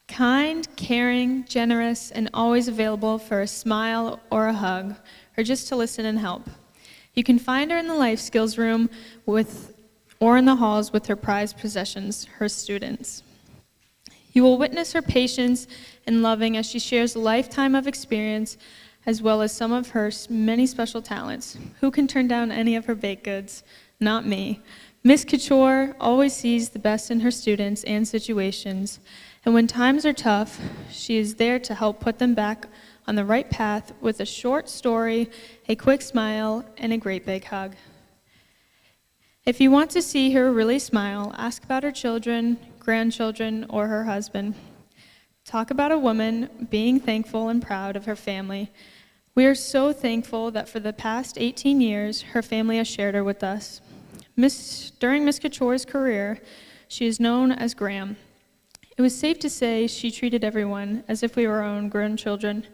Speaker 9: Kind, caring, generous, and always available for a smile or a hug, or just to listen and help. You can find her in the life skills room or in the halls with her prized possessions, her students. You will witness her patience and loving as she shares a lifetime of experience as well as some of her many special talents. Who can turn down any of her baked goods? Not me. Miss Couture always sees the best in her students and situations, and when times are tough, she is there to help put them back on the right path with a short story, a quick smile, and a great big hug. If you want to see her really smile, ask about her children, grandchildren, or her husband. Talk about a woman being thankful and proud of her family. We are so thankful that for the past 18 years, her family has shared her with us. During Miss Couture's career, she is known as Graham. It was safe to say she treated everyone as if we were our own grown children.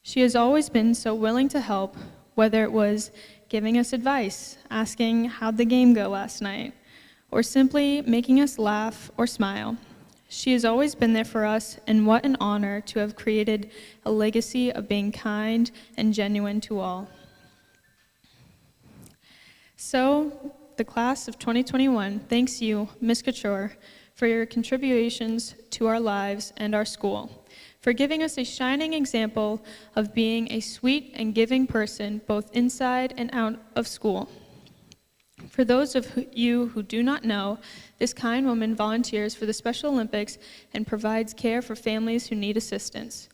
Speaker 9: She has always been so willing to help, whether it was giving us advice, asking how'd the game go last night, or simply making us laugh or smile. She has always been there for us, and what an honor to have created a legacy of being kind and genuine to all. So, the class of 2021 thanks you, Ms. Couture, for your contributions to our lives and our school, for giving us a shining example of being a sweet and giving person both inside and out of school. For those of you who do not know, this kind woman volunteers for the Special Olympics and provides care for families who need assistance.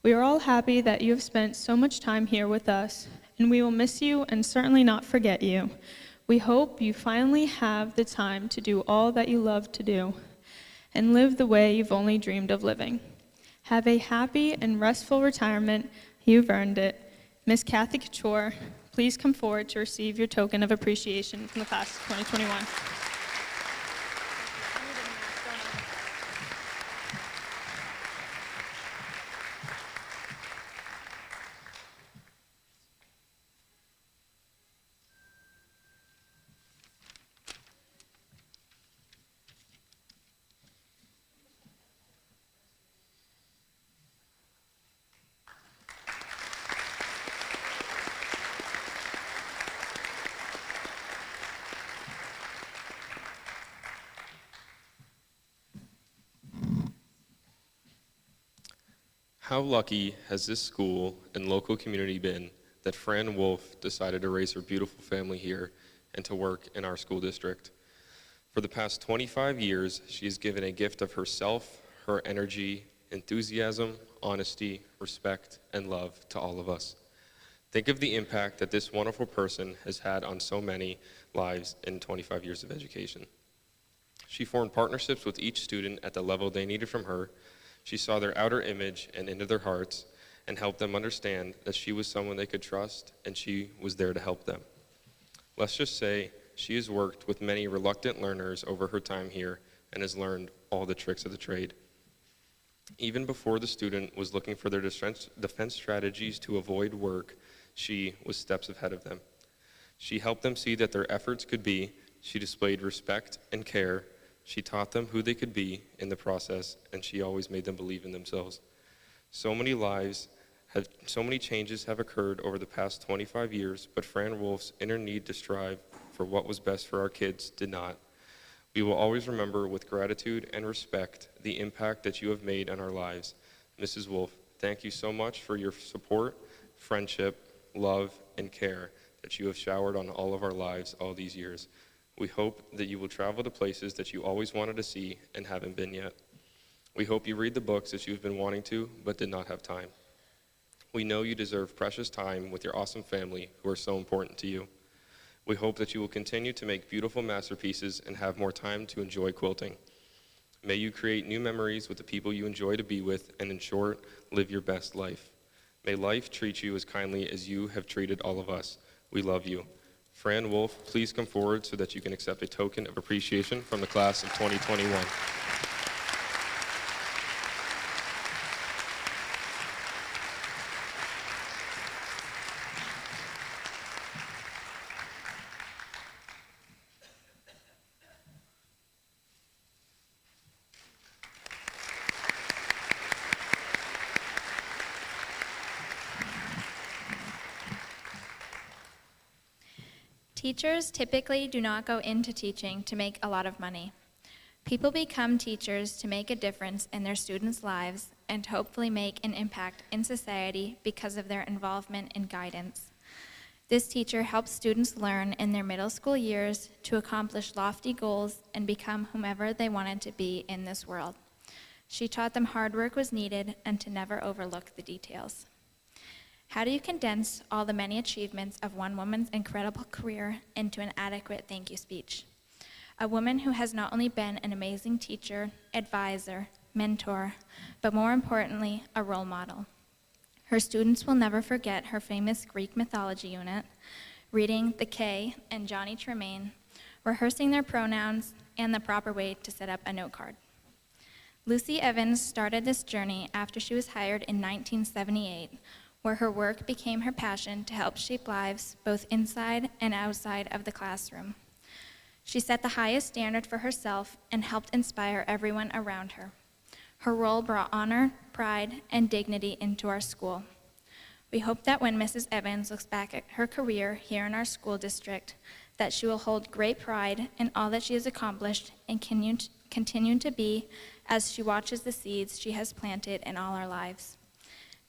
Speaker 9: We are all happy that you have spent so much time here with us, and we will miss you and certainly not forget you. We hope you finally have the time to do all that you love to do and live the way you've only dreamed of living. Have a happy and restful retirement. You've earned it. Miss Kathy Couture, please come forward to receive your token of appreciation from the class of 2021.
Speaker 3: How lucky has this school and local community been that Fran Wolf decided to raise her beautiful family here and to work in our school district? For the past 25 years, she has given a gift of herself, her energy, enthusiasm, honesty, respect, and love to all of us. Think of the impact that this wonderful person has had on so many lives in 25 years of education. She formed partnerships with each student at the level they needed from her. She saw their outer image and into their hearts and helped them understand that she was someone they could trust and she was there to help them. Let's just say she has worked with many reluctant learners over her time here and has learned all the tricks of the trade. Even before the student was looking for their defense strategies to avoid work, she was steps ahead of them. She helped them see that their efforts could be. She displayed respect and care. She taught them who they could be in the process, and she always made them believe in themselves. So many changes have occurred over the past 25 years, but Fran Wolf's inner need to strive for what was best for our kids did not. We will always remember with gratitude and respect the impact that you have made on our lives. Mrs. Wolf, thank you so much for your support, friendship, love, and care that you have showered on all of our lives all these years. We hope that you will travel to places that you always wanted to see and haven't been yet. We hope you read the books that you've been wanting to but did not have time. We know you deserve precious time with your awesome family who are so important to you. We hope that you will continue to make beautiful masterpieces and have more time to enjoy quilting. May you create new memories with the people you enjoy to be with, and in short, live your best life. May life treat you as kindly as you have treated all of us. We love you. Fran Wolf, please come forward so that you can accept a token of appreciation from the class of 2021.
Speaker 5: Teachers typically do not go into teaching to make a lot of money. People become teachers to make a difference in their students' lives and hopefully make an impact in society because of their involvement and guidance. This teacher helps students learn in their middle school years to accomplish lofty goals and become whomever they wanted to be in this world. She taught them hard work was needed and to never overlook the details. How do you condense all the many achievements of one woman's incredible career into an adequate thank you speech? A woman who has not only been an amazing teacher, advisor, mentor, but more importantly, a role model. Her students will never forget her famous Greek mythology unit, reading the K and Johnny Tremaine, rehearsing their pronouns, and the proper way to set up a note card. Lucy Evans started this journey after she was hired in 1978, where her work became her passion to help shape lives both inside and outside of the classroom. She set the highest standard for herself and helped inspire everyone around her. Her role brought honor, pride, and dignity into our school. We hope that when Mrs. Evans looks back at her career here in our school district, that she will hold great pride in all that she has accomplished and continue to be as she watches the seeds she has planted in all our lives.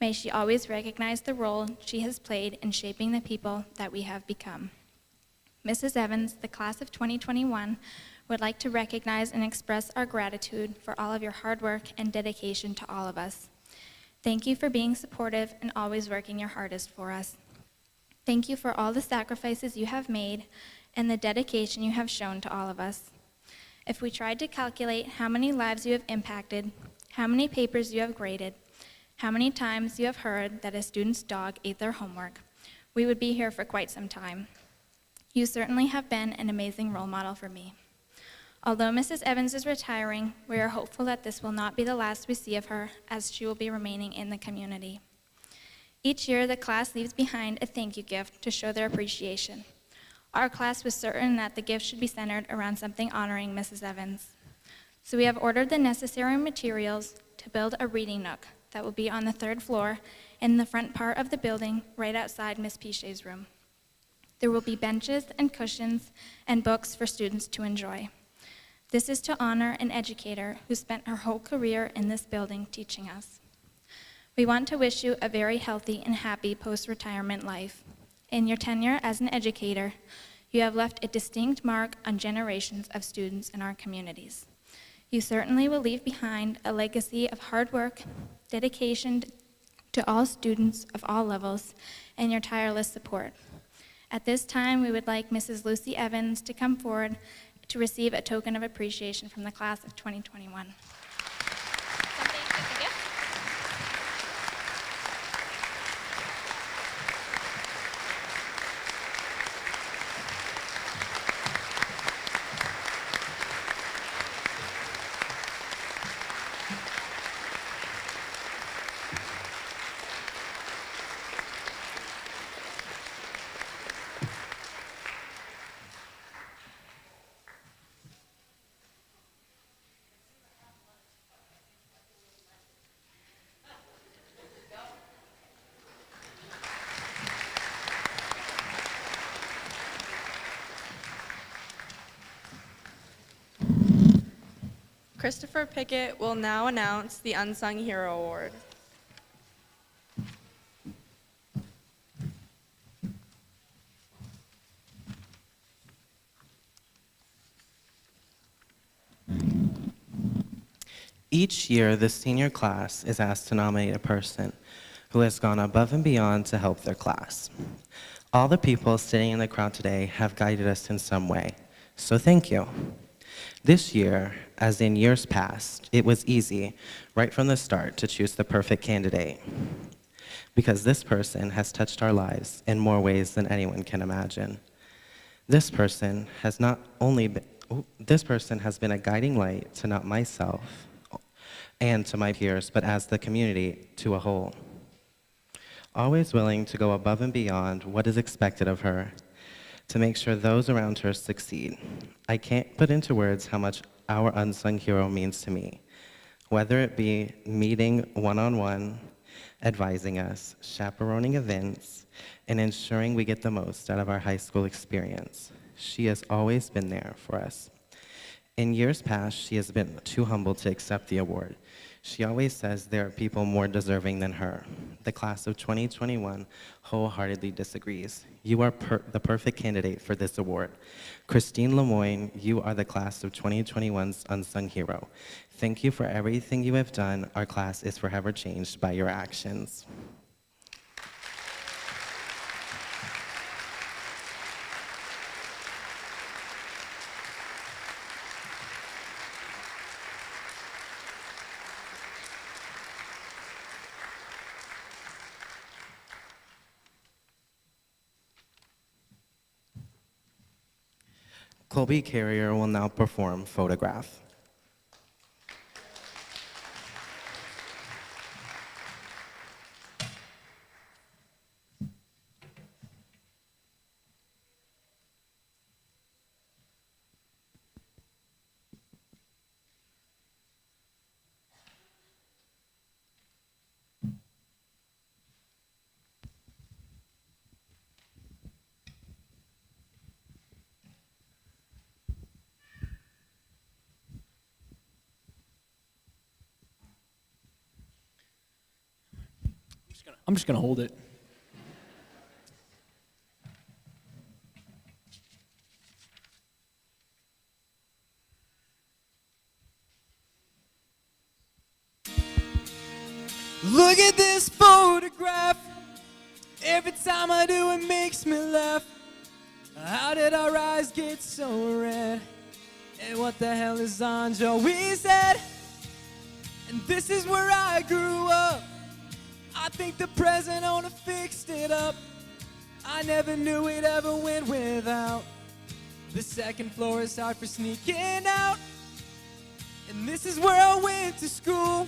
Speaker 5: May she always recognize the role she has played in shaping the people that we have become. Mrs. Evans, the class of 2021, would like to recognize and express our gratitude for all of your hard work and dedication to all of us. Thank you for being supportive and always working your hardest for us. Thank you for all the sacrifices you have made and the dedication you have shown to all of us. If we tried to calculate how many lives you have impacted, how many papers you have graded, how many times you have heard that a student's dog ate their homework, we would be here for quite some time. You certainly have been an amazing role model for me. Although Mrs. Evans is retiring, we are hopeful that this will not be the last we see of her, as she will be remaining in the community. Each year, the class leaves behind a thank you gift to show their appreciation. Our class was certain that the gift should be centered around something honoring Mrs. Evans. So we have ordered the necessary materials to build a reading nook that will be on the 3rd floor in the front part of the building, right outside Miss Pichet's room. There will be benches and cushions and books for students to enjoy. This is to honor an educator who spent her whole career in this building teaching us. We want to wish you a very healthy and happy post-retirement life. In your tenure as an educator, you have left a distinct mark on generations of students in our communities. You certainly will leave behind a legacy of hard work, dedication to all students of all levels, and your tireless support. At this time, we would like Mrs. Lucy Evans to come forward to receive a token of appreciation from the class of 2021.
Speaker 8: Christopher Pickett will now announce the Unsung Hero Award.
Speaker 6: Each year, the senior class is asked to nominate a person who has gone above and beyond to help their class. All the people sitting in the crowd today have guided us in some way, so thank you. This year, as in years past, it was easy, right from the start, to choose the perfect candidate, because this person has touched our lives in more ways than anyone can imagine. This person has been a guiding light to not myself and to my peers, but as the community to a whole. Always willing to go above and beyond what is expected of her to make sure those around her succeed. I can't put into words how much our unsung hero means to me, whether it be meeting one-on-one, advising us, chaperoning events, and ensuring we get the most out of our high school experience. She has always been there for us. In years past, she has been too humble to accept the award. She always says there are people more deserving than her. The class of 2021 wholeheartedly disagrees. You are the perfect candidate for this award. Christine Lemoyne, you are the class of 2021's unsung hero. Thank you for everything you have done. Our class is forever changed by your actions. Colby Carrier will now perform Photograph.
Speaker 11: I'm just gonna hold it.
Speaker 1: Look at this photograph. Every time I do it makes me laugh. How did our eyes get so red? And what the hell is on Joey's head? And this is where I grew up. I think the present owner fixed it up. I never knew it ever went without. The second floor is hard for sneaking out. And this is where I went to school.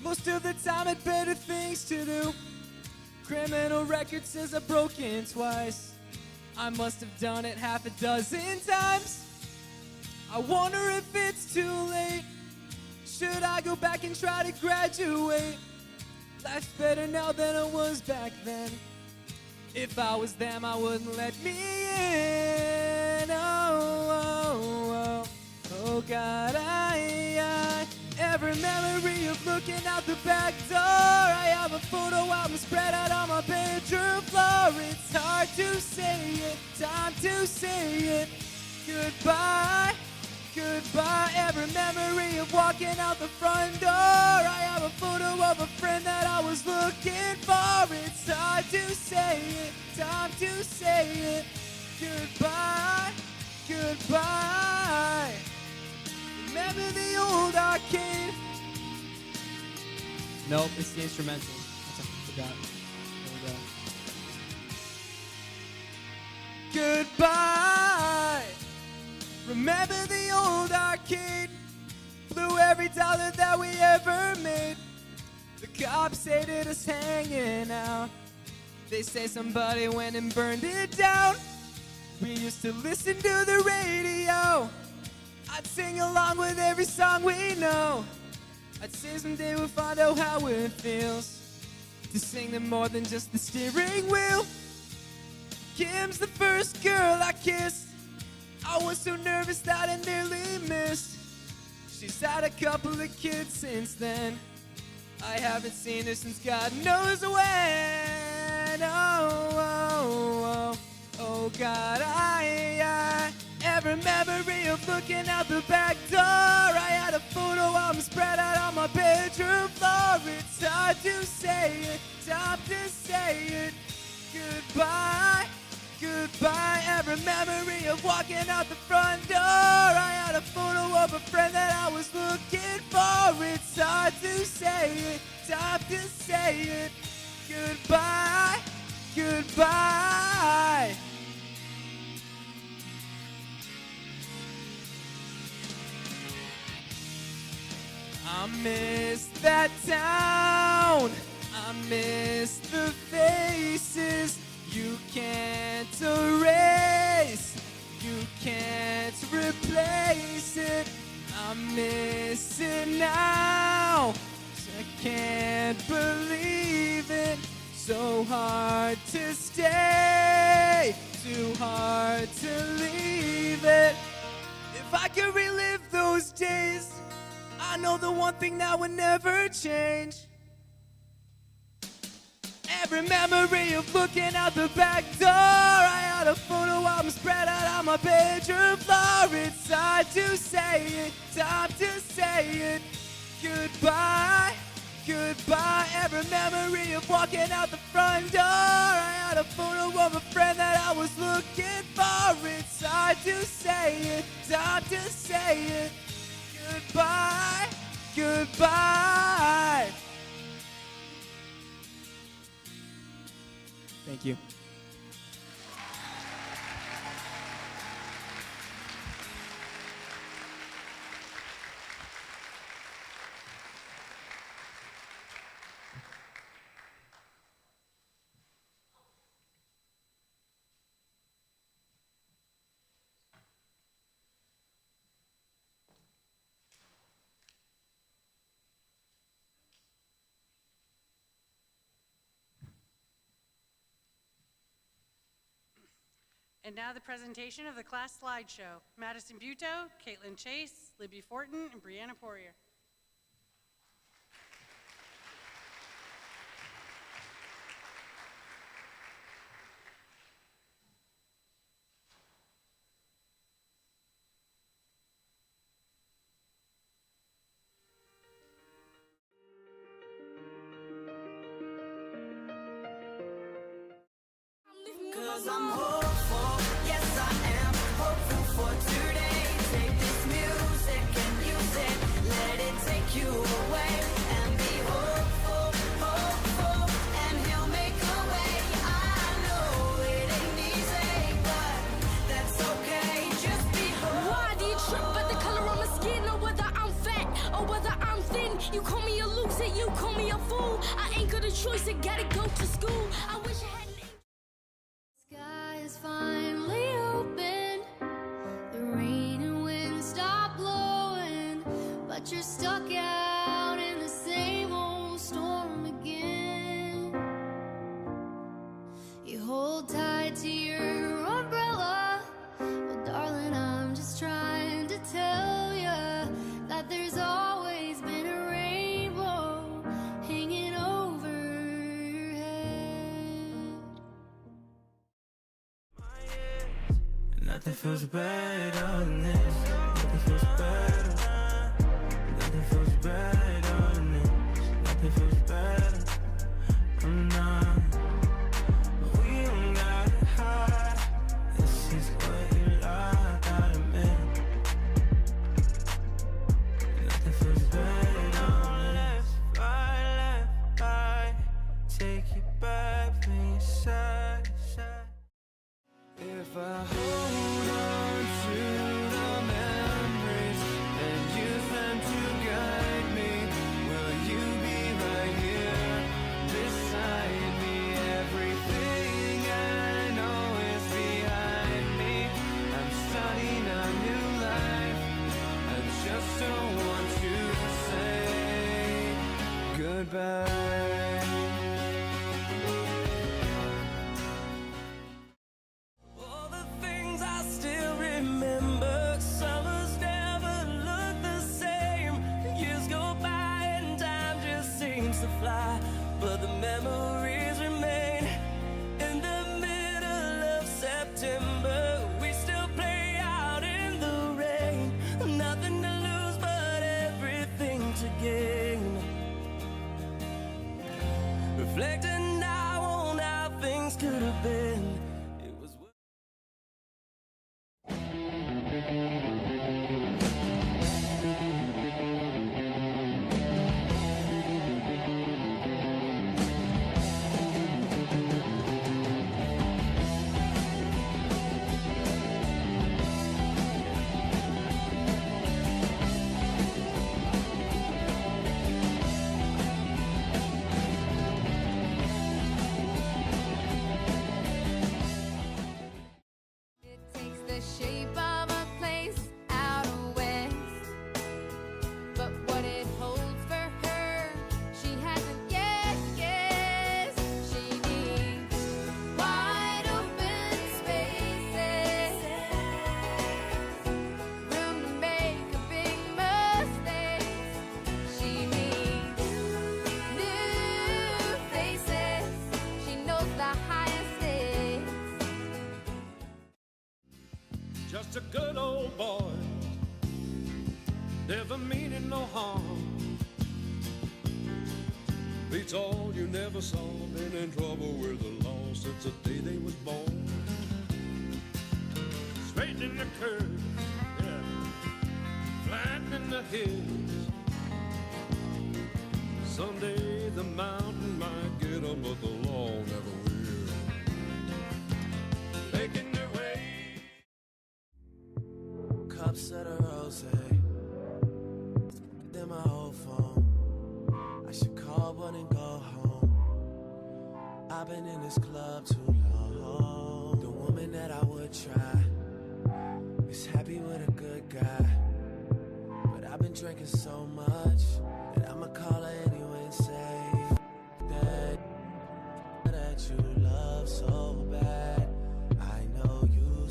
Speaker 1: Most of the time had better things to do. Criminal record says I've broken twice. I must have done it half a dozen times. I wonder if it's too late. Should I go back and try to graduate? Life's better now than it was back then. If I was them, I wouldn't let me in. Oh God, every memory of looking out the back door. I have a photo album spread out on my bedroom floor. It's hard to say it, time to say it. Goodbye, goodbye. Every memory of walking out the front door. I have a photo of a friend that I was looking for. It's hard to say it, time to say it. Goodbye, goodbye. Remember the old arcade?
Speaker 11: Nope, it's the instrumental. I forgot. There we go.
Speaker 1: Goodbye. Remember the old arcade? Blew every dollar that we ever made. The cops hated us hanging out. They say somebody went and burned it down. We used to listen to the radio. I'd sing along with every song we know. I'd say someday we'll find out how it feels to sing them more than just the steering wheel. Kim's the first girl I kissed. I was so nervous that I nearly missed. She's had a couple of kids since then. I haven't seen her since God knows when. Oh God, every memory of looking out the back door. I had a photo album spread out on my bedroom floor. It's hard to say it, time to say it. Goodbye, goodbye. Every memory of walking out the front door. I had a photo of a friend that I was looking for. It's hard to say it, time to say it. Goodbye, goodbye. I miss that town. I miss the faces you can't erase. You can't replace it. I miss it now. I can't believe it. So hard to stay, too hard to leave it. If I could relive those days, I know the one thing that would never change. Every memory of looking out the back door. I had a photo album spread out on my bedroom floor. It's hard to say it, time to say it. Goodbye, goodbye. Every memory of walking out the front door. I had a photo of a friend that I was looking for. It's hard to say it, time to say it. Goodbye, goodbye.
Speaker 11: Thank you.
Speaker 2: And now the presentation of the class slideshow. Madison Buteau, Caitlin Chase, Libby Fortin, and Brianna Poirier.
Speaker 1: Cause I'm hopeful, yes I am hopeful for today. Take this music and use it, let it take you away. And be hopeful, hopeful, and he'll make a way. I know it ain't easy, but that's okay, just be hopeful.
Speaker 12: Why do you trip at the color of my skin, or whether I'm fat, or whether I'm thin? You call me a loser, you call me a fool. I ain't got a choice, I gotta go to school. I wish I had
Speaker 13: Sky is finally open, the rain and wind stop blowing, but you're stuck out in the same old storm again. You hold tight to your umbrella, well darling, I'm just trying to tell you that there's always been a rainbow hanging over your head.
Speaker 1: Nothing feels better than this. Nothing feels better. Nothing feels better than this. Nothing feels better. Nah. We don't gotta hide. This is what you like out of me. Nothing feels better. Left, right. Take you back from your side to side. If I hold on to the memories and use them to guide me, will you be right here beside me? Everything I know is behind me. I'm starting a new life. I just don't want to say goodbye. All the things I still remember. Summers never look the same. Years go by and time just seems to fly, but the memories remain. In the middle of September, we still play out in the rain. Nothing to lose but everything to gain. Reflecting now on how things could have been. It was
Speaker 13: It takes the shape of a place out west, but what it holds for her, she hasn't yet guessed. She needs wide open spaces, room to make a big mistakes. She needs new faces. She knows the highest stakes.
Speaker 14: Just a good old boy, never meaning no harm. Beats all you never saw, been in trouble with the law since the day they was born. Straightening the curves, yeah, flattening the hills. Someday the mountain might get 'em, but the law never will. Making their way.
Speaker 1: cups of the rose. Then my old phone. I should call one and go home. I've been in this club too long. The woman that I would try is happy with a good guy, but I've been drinking so much that I'ma call her anyway and say that you love so bad. I know you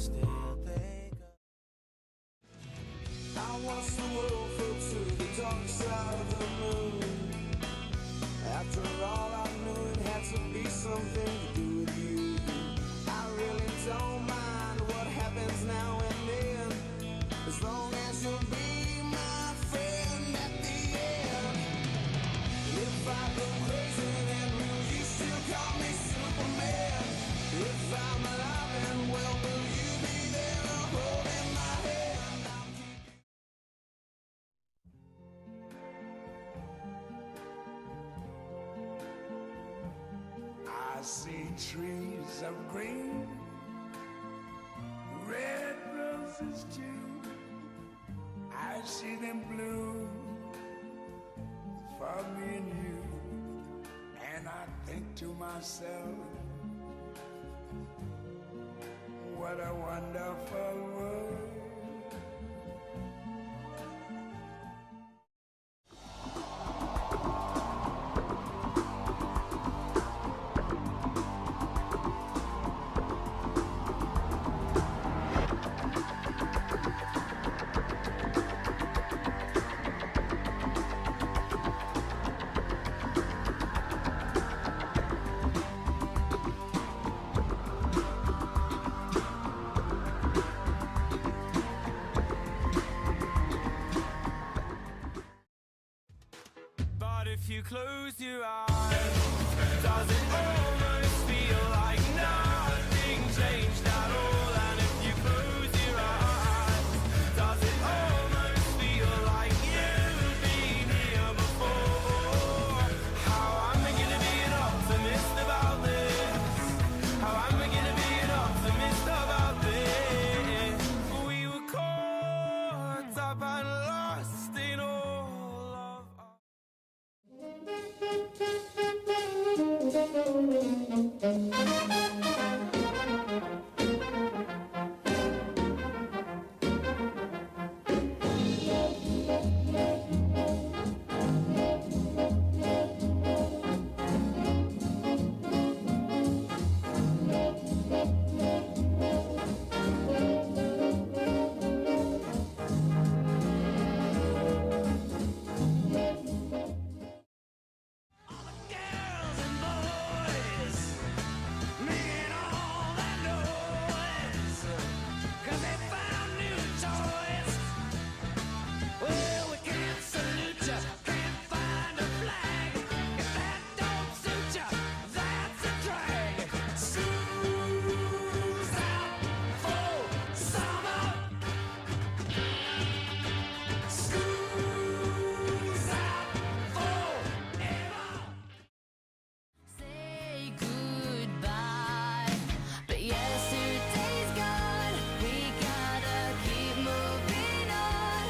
Speaker 1: something to do with you. I really don't mind what happens now and then, as long as you'll be my friend at the end. If I go crazy, then will you still call me Superman? If I'm alive, and well, will you be there holding my hand? I see trees of green, red roses too. I see them bloom for me and you. And I think to myself, what a wonderful world. But if you close your eyes, does it almost feel like nothing changed at all? And if you close your eyes, does it almost feel like you've been here before? How am I gonna be an optimist about this? How am I gonna be an optimist about this? We were caught up and lost in all of our...
Speaker 12: Say goodbye, but yesterday's gone. We gotta keep moving on.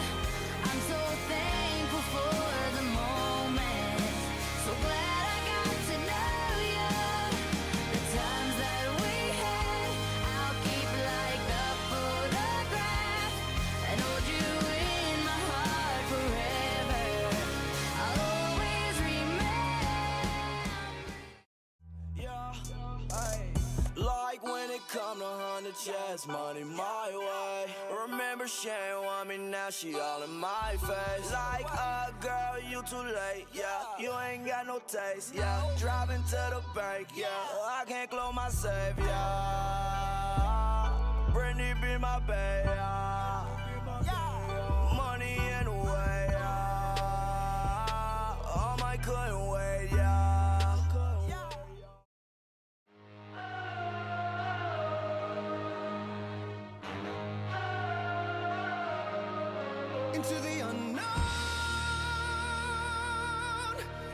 Speaker 12: I'm so thankful for the moment. So glad I got to know you. The times that we had, I'll keep like a photograph and hold you in my heart forever. I'll always remember.
Speaker 1: Yeah, ay. Like when it come to 100 checks, money my way. Remember she ain't want me, now she all in my face. Like, girl, you too late, yeah. You ain't got no taste, yeah. Driving to the bank, yeah. I can't close my safe, yeah. Brittany be my bae, yeah. Money in the way, yeah. I couldn't wait, yeah. Into the unknown,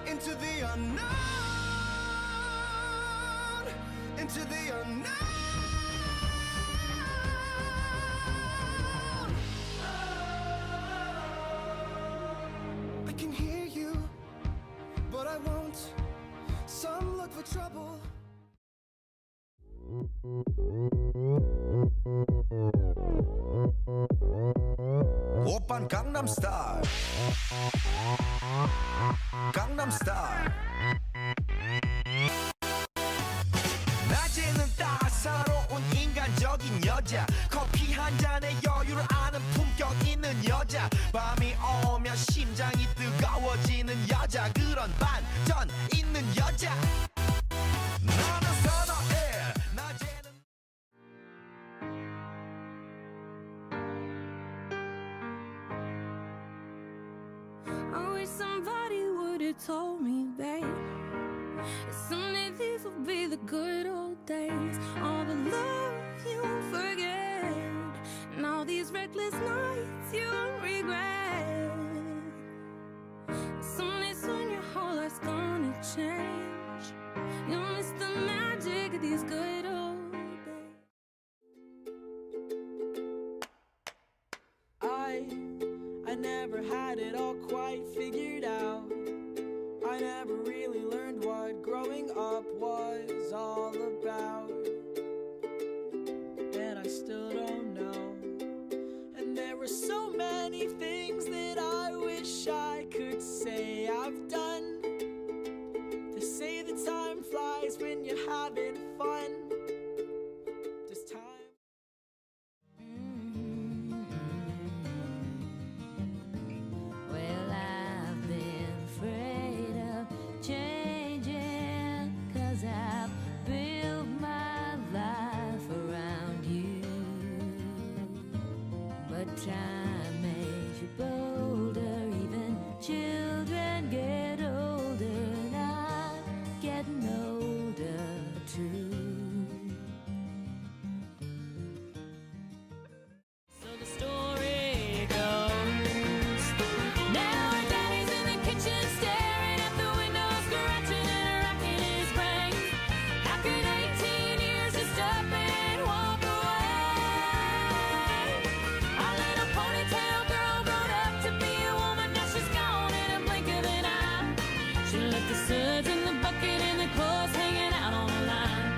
Speaker 1: into the unknown, into the unknown. I can hear you, but I won't. Some look for trouble. 오빤 강남 스타일, 강남 스타일. 낮에는 따사로운 인간적인 여자, 커피 한 잔에 여유를 아는 품격 있는 여자, 밤이 오면 심장이 뜨거워지는 여자, 그런 반전 있는 여자. 나
Speaker 7: told me, babe, someday these will be the good old days. All the love you won't forget, and all these reckless nights you won't regret. Someday soon your whole life's gonna change. You'll miss the magic of these good old days.
Speaker 1: I never had it all quite figured out. I never really learned what growing up was all about. And I still don't know. And there were so many things that I wish I could say I've done. To say that time flies when you're having fun. Does time...
Speaker 12: Well, I've been afraid of changing, 'cause I've built my life around you. But time makes you bolder, even children get older, and I'm getting older too. So the story goes, now our daddy's in the kitchen staring at the window, scratching and racking his brain. How could 18 years just up and walk away? Our little ponytail girl grown up to be a woman, now she's gone in a blink of an eye. She left the suds in the bucket and the clothes hanging out on the line.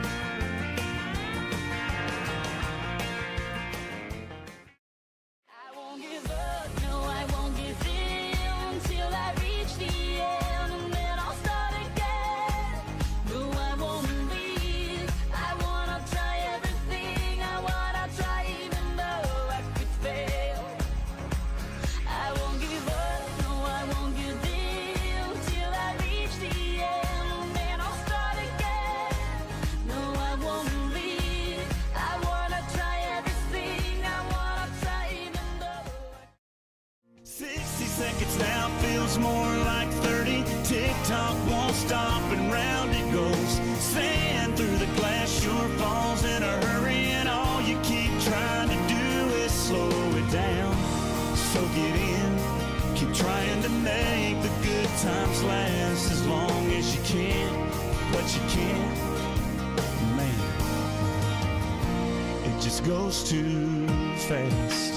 Speaker 12: I won't give up, no, I won't give in till I reach the end, and then I'll start again. No, I won't leave. I wanna try everything. I wanna try even though I could fail. I won't give up, no, I won't give in till I reach the end, and then I'll start again. No, I won't leave. I wanna try everything. I wanna try even though
Speaker 15: 60 seconds now feels more like 30. Tick-tock won't stop and round it goes. Sand through the glass sure falls in a hurry, and all you keep trying to do is slow it down. Soak it in, keep trying to make the good times last as long as you can. But you can't, man, it just goes too fast.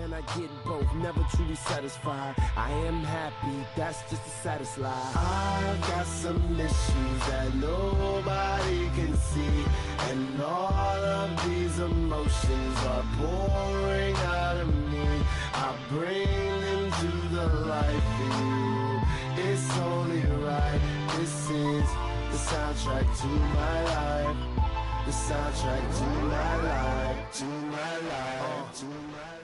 Speaker 16: And I get both, never truly satisfied. I am happy, that's just the saddest lie. I've got some issues that nobody can see, and all of these emotions are pouring out of me. I bring them to the light for you. It's only right, this is the soundtrack to my life. The soundtrack to my life, to my life, to my life.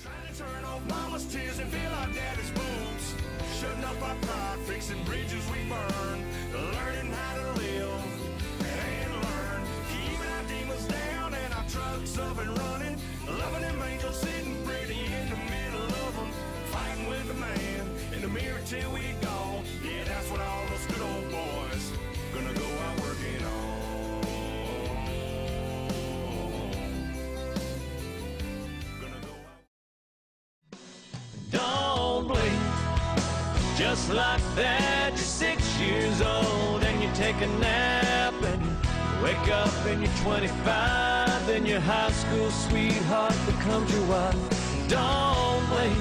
Speaker 15: Trying to turn off mama's tears and fill our daddy's boots. Shutting up our pride, fixing bridges we burn. Learning how to live and learn. Keeping our demons down and our trucks up and running. Loving them angels sitting pretty in the middle of them. Fighting with the man in the mirror till we gone. Yeah, that's what all those good old boys gonna go out working on. Don't blink. Just like that, you're 6 years old and you take a nap and you wake up and you're 25 and your high school sweetheart becomes your wife. Don't blink,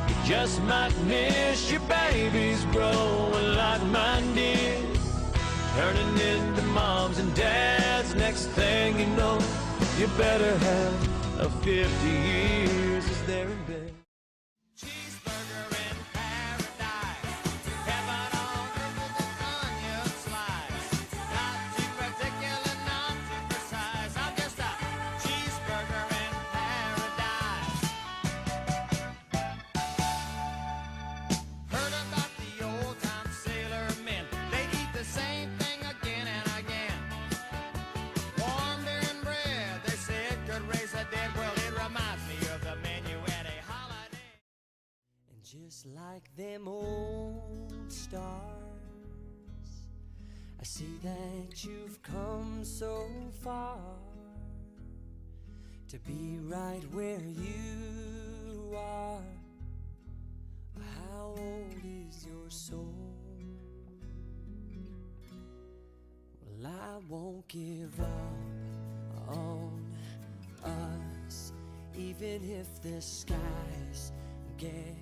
Speaker 15: you just might miss your babies growing like mine did, turning into moms and dads. Next thing you know, you better have a 50 years
Speaker 16: there in bed.
Speaker 1: Cheeseburger in paradise. Heaven on earth with an onion slice. Not too particular, not too precise. I'm just a cheeseburger in paradise. Heard about the old-time sailor men. They'd eat the same thing again and again. Warm beer and bread, they said could raise the dead. Well, it reminds me of the menu at a holiday. And just like them old stars, I see that you've come so far to be right where you are. How old is your soul? Well, I won't give up on us, even if the skies get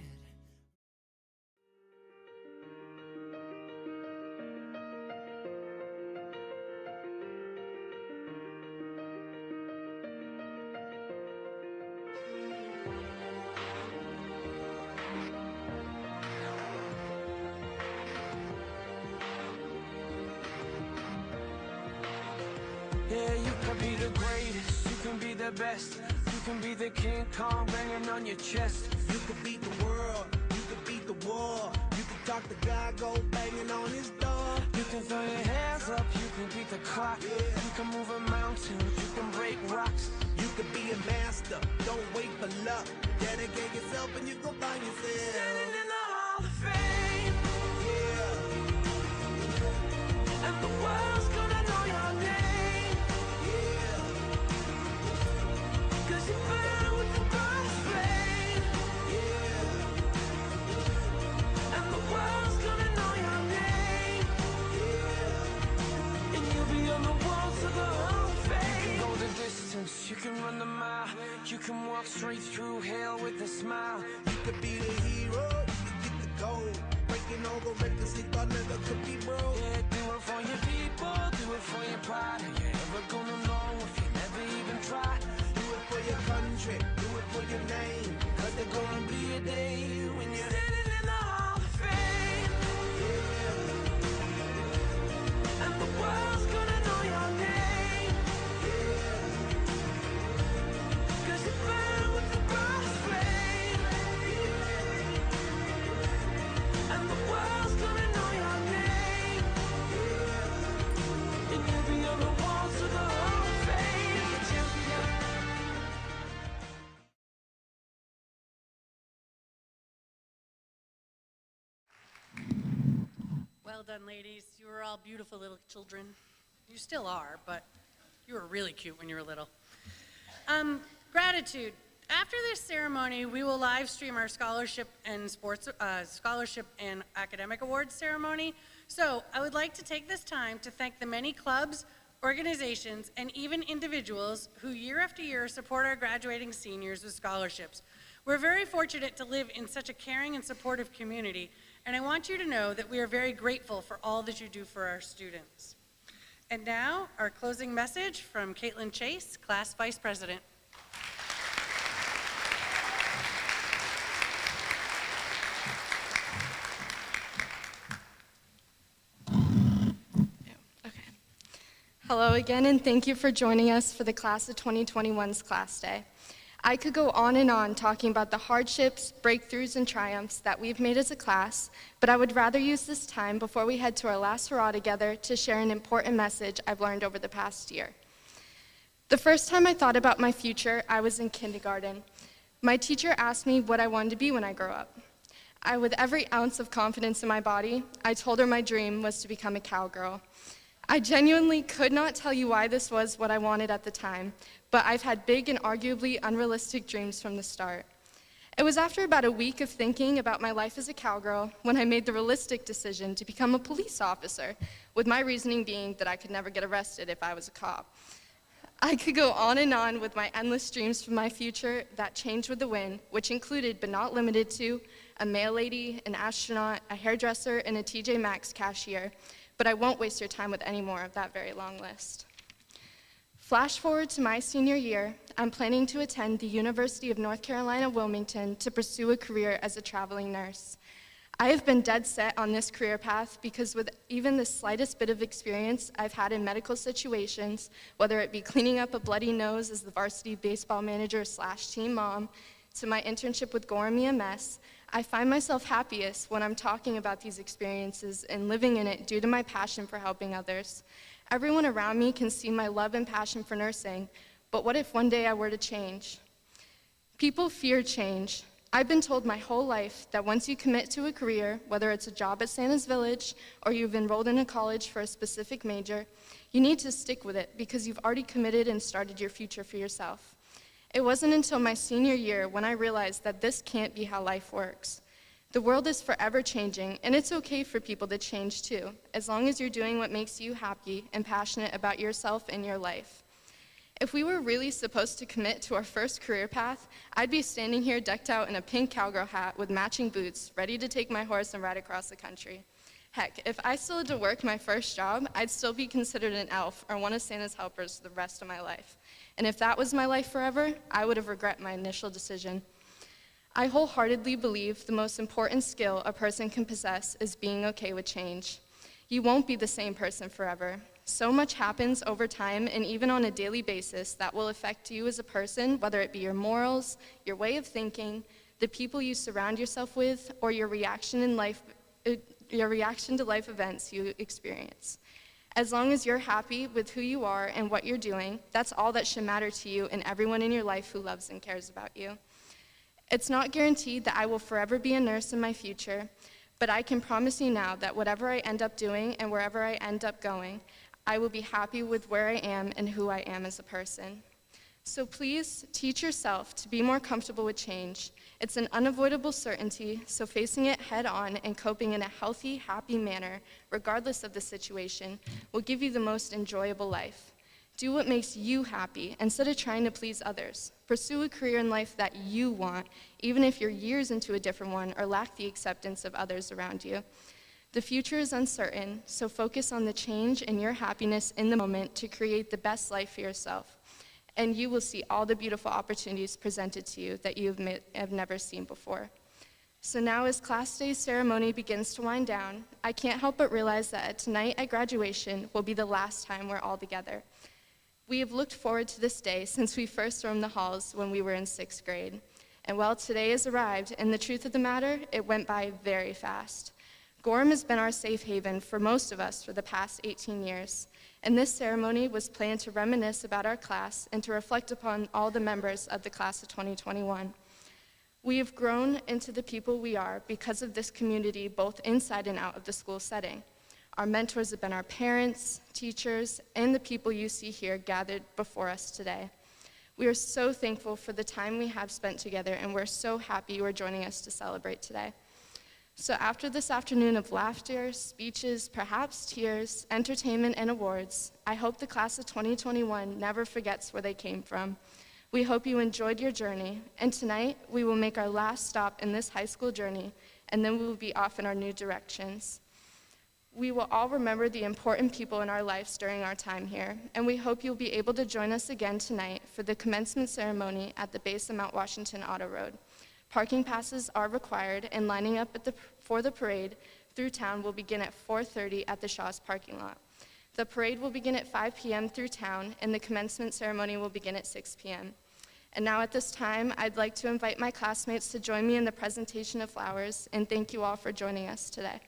Speaker 16: Yeah, you can be the greatest, you can be the best. You can be the King Kong banging on your chest. You could beat the world, you could beat the war. You can talk to God, go banging on his door. You can throw your hands up, you can beat the clock. You can move a mountain, you can break rocks. You could be a master, don't wait for luck. Dedicate yourself and you go find yourself standing in the Hall of Fame. Yeah. And the world's gonna know your name. Yeah. 'Cause you burn with the brightest flame. Yeah. And the world's gonna know your name. Yeah. And you'll be on the walls of the Hall of Fame. You can go the distance, you can run the mile. You can walk straight through hell with a smile. You could be the hero, you could get the gold. Breaking all the records they thought never could be broke. Yeah, do it for your people, do it for your pride. Are you ever gonna know if you never even try? Do it for your country, do it for your name. 'Cause there's gonna be a day when you're standing in the Hall of Fame. Yeah. And the world's gonna know your name. Yeah. 'Cause you burn with the brightest flame. Yeah. And the world's gonna know your name. Yeah. And you'll be on the walls of the Hall of Fame. You're a champion.
Speaker 2: Well done, ladies. You were all beautiful little children. You still are, but you were really cute when you were little. Gratitude. After this ceremony, we will live stream our scholarship and academic awards ceremony. So I would like to take this time to thank the many clubs, organizations, and even individuals who year after year support our graduating seniors with scholarships. We're very fortunate to live in such a caring and supportive community, and I want you to know that we are very grateful for all that you do for our students. And now, our closing message from Caitlin Chase, Class Vice President.
Speaker 10: Hello again, and thank you for joining us for the Class of 2021's Class Day. I could go on and on talking about the hardships, breakthroughs, and triumphs that we've made as a class, but I would rather use this time before we head to our last hurrah together to share an important message I've learned over the past year. The first time I thought about my future, I was in kindergarten. My teacher asked me what I wanted to be when I grow up. With every ounce of confidence in my body, I told her my dream was to become a cowgirl. I genuinely could not tell you why this was what I wanted at the time, but I've had big and arguably unrealistic dreams from the start. It was after about a week of thinking about my life as a cowgirl when I made the realistic decision to become a police officer, with my reasoning being that I could never get arrested if I was a cop. I could go on and on with my endless dreams for my future that changed with the wind, which included, but not limited to, a mail lady, an astronaut, a hairdresser, and a TJ Maxx cashier, but I won't waste your time with any more of that very long list. Flash forward to my senior year, I'm planning to attend the University of North Carolina, Wilmington to pursue a career as a traveling nurse. I have been dead set on this career path because with even the slightest bit of experience I've had in medical situations, whether it be cleaning up a bloody nose as the varsity baseball manager / team mom, to my internship with Gorham EMS, I find myself happiest when I'm talking about these experiences and living in it due to my passion for helping others. Everyone around me can see my love and passion for nursing, but what if one day I were to change? People fear change. I've been told my whole life that once you commit to a career, whether it's a job at Santa's Village or you've enrolled in a college for a specific major, you need to stick with it because you've already committed and started your future for yourself. It wasn't until my senior year when I realized that this can't be how life works. The world is forever changing, and it's okay for people to change too, as long as you're doing what makes you happy and passionate about yourself and your life. If we were really supposed to commit to our first career path, I'd be standing here decked out in a pink cowgirl hat with matching boots, ready to take my horse and ride across the country. Heck, if I still had to work my first job, I'd still be considered an elf or one of Santa's helpers the rest of my life. And if that was my life forever, I would have regretted my initial decision. I wholeheartedly believe the most important skill a person can possess is being okay with change. You won't be the same person forever. So much happens over time and even on a daily basis that will affect you as a person, whether it be your morals, your way of thinking, the people you surround yourself with, or your reaction to life events you experience. As long as you're happy with who you are and what you're doing, that's all that should matter to you and everyone in your life who loves and cares about you. It's not guaranteed that I will forever be a nurse in my future, but I can promise you now that whatever I end up doing and wherever I end up going, I will be happy with where I am and who I am as a person. So please teach yourself to be more comfortable with change. It's an unavoidable certainty, so facing it head on and coping in a healthy, happy manner, regardless of the situation, will give you the most enjoyable life. Do what makes you happy instead of trying to please others. Pursue a career in life that you want, even if you're years into a different one or lack the acceptance of others around you. The future is uncertain, so focus on the change and your happiness in the moment to create the best life for yourself. And you will see all the beautiful opportunities presented to you that you have never seen before. So now as Class Day ceremony begins to wind down, I can't help but realize that tonight at graduation will be the last time we're all together. We have looked forward to this day since we first roamed the halls when we were in 6th grade. And well, today has arrived, and the truth of the matter, it went by very fast. Gorham has been our safe haven for most of us for the past 18 years, and this ceremony was planned to reminisce about our class and to reflect upon all the members of the class of 2021. We have grown into the people we are because of this community, both inside and out of the school setting. Our mentors have been our parents, teachers, and the people you see here gathered before us today. We are so thankful for the time we have spent together, and we're so happy you are joining us to celebrate today. So after this afternoon of laughter, speeches, perhaps tears, entertainment, and awards, I hope the class of 2021 never forgets where they came from. We hope you enjoyed your journey, and tonight we will make our last stop in this high school journey, and then we will be off in our new directions. We will all remember the important people in our lives during our time here, and we hope you'll be able to join us again tonight for the commencement ceremony at the base of Mount Washington Auto Road. Parking passes are required, and lining up for the parade through town will begin at 4:30 at the Shaw's parking lot. The parade will begin at 5 p.m. through town, and the commencement ceremony will begin at 6 p.m. And now at this time, I'd like to invite my classmates to join me in the presentation of flowers, and thank you all for joining us today.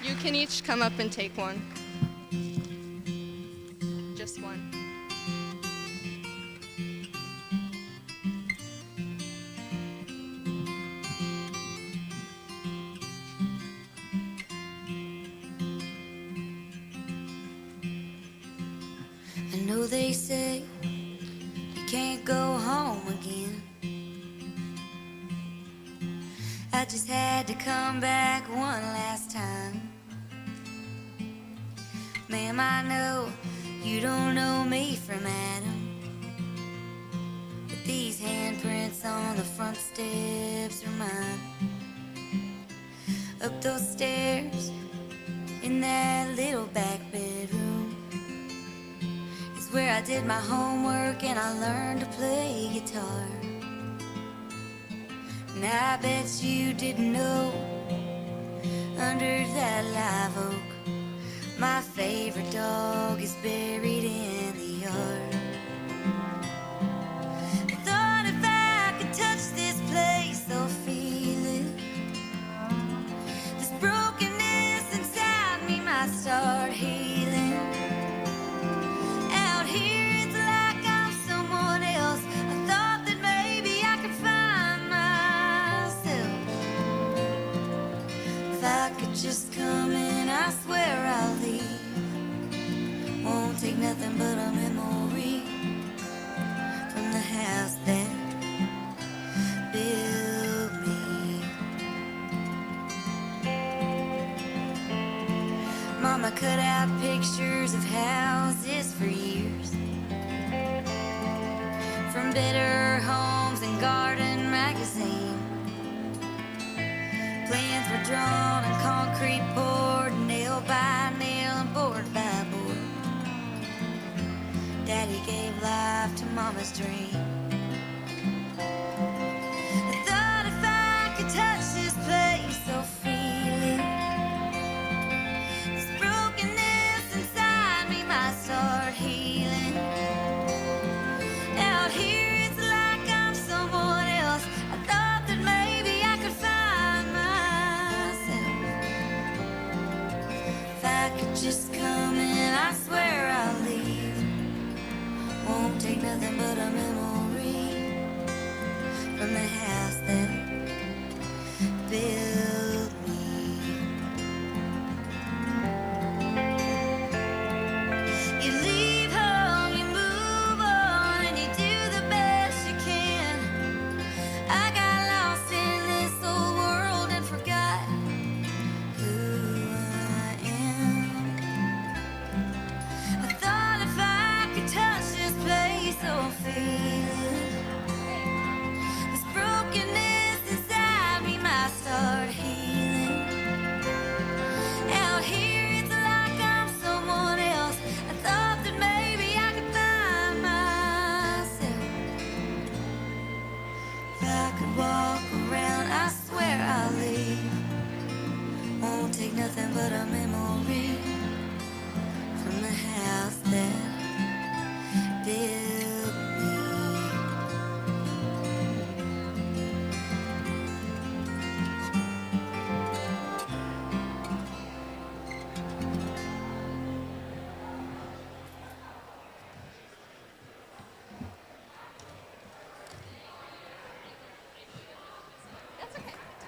Speaker 10: You can each come up and take one. Just one.
Speaker 13: I know they say you can't go home again. I just had to come back one last time. Ma'am, I know you don't know me from Adam, but these handprints on the front steps are mine.
Speaker 12: up those stairs in that little back bedroom is where I did my homework and I learned to play guitar. And I bet you didn't know, under that live oak, my favorite dog is buried in the yard. I thought if I could touch this place, I'll feel it. This brokenness inside me might start healing. Out here it's like I'm someone else. I thought that maybe I could find myself. If I could just come in, I swear I'll leave. Won't take nothing but a memory from the house that built me. Mama cut out pictures of houses for years, from Better Homes and Garden magazine. Plans were drawn on concrete board, nail by nail and board by board. Daddy gave life to Mama's dream. I thought if I could touch this place, I'll feel it. This brokenness inside me might start healing. Out here it's like I'm someone else. I thought that maybe I could find myself. If I could just come in, I swear I'll leave. Won't take nothing but a memory from the house that built me. You leave home, you move on, and you do the best you can. I got lost in this old world and forgot who I am. I thought if I could touch this place, I'll feel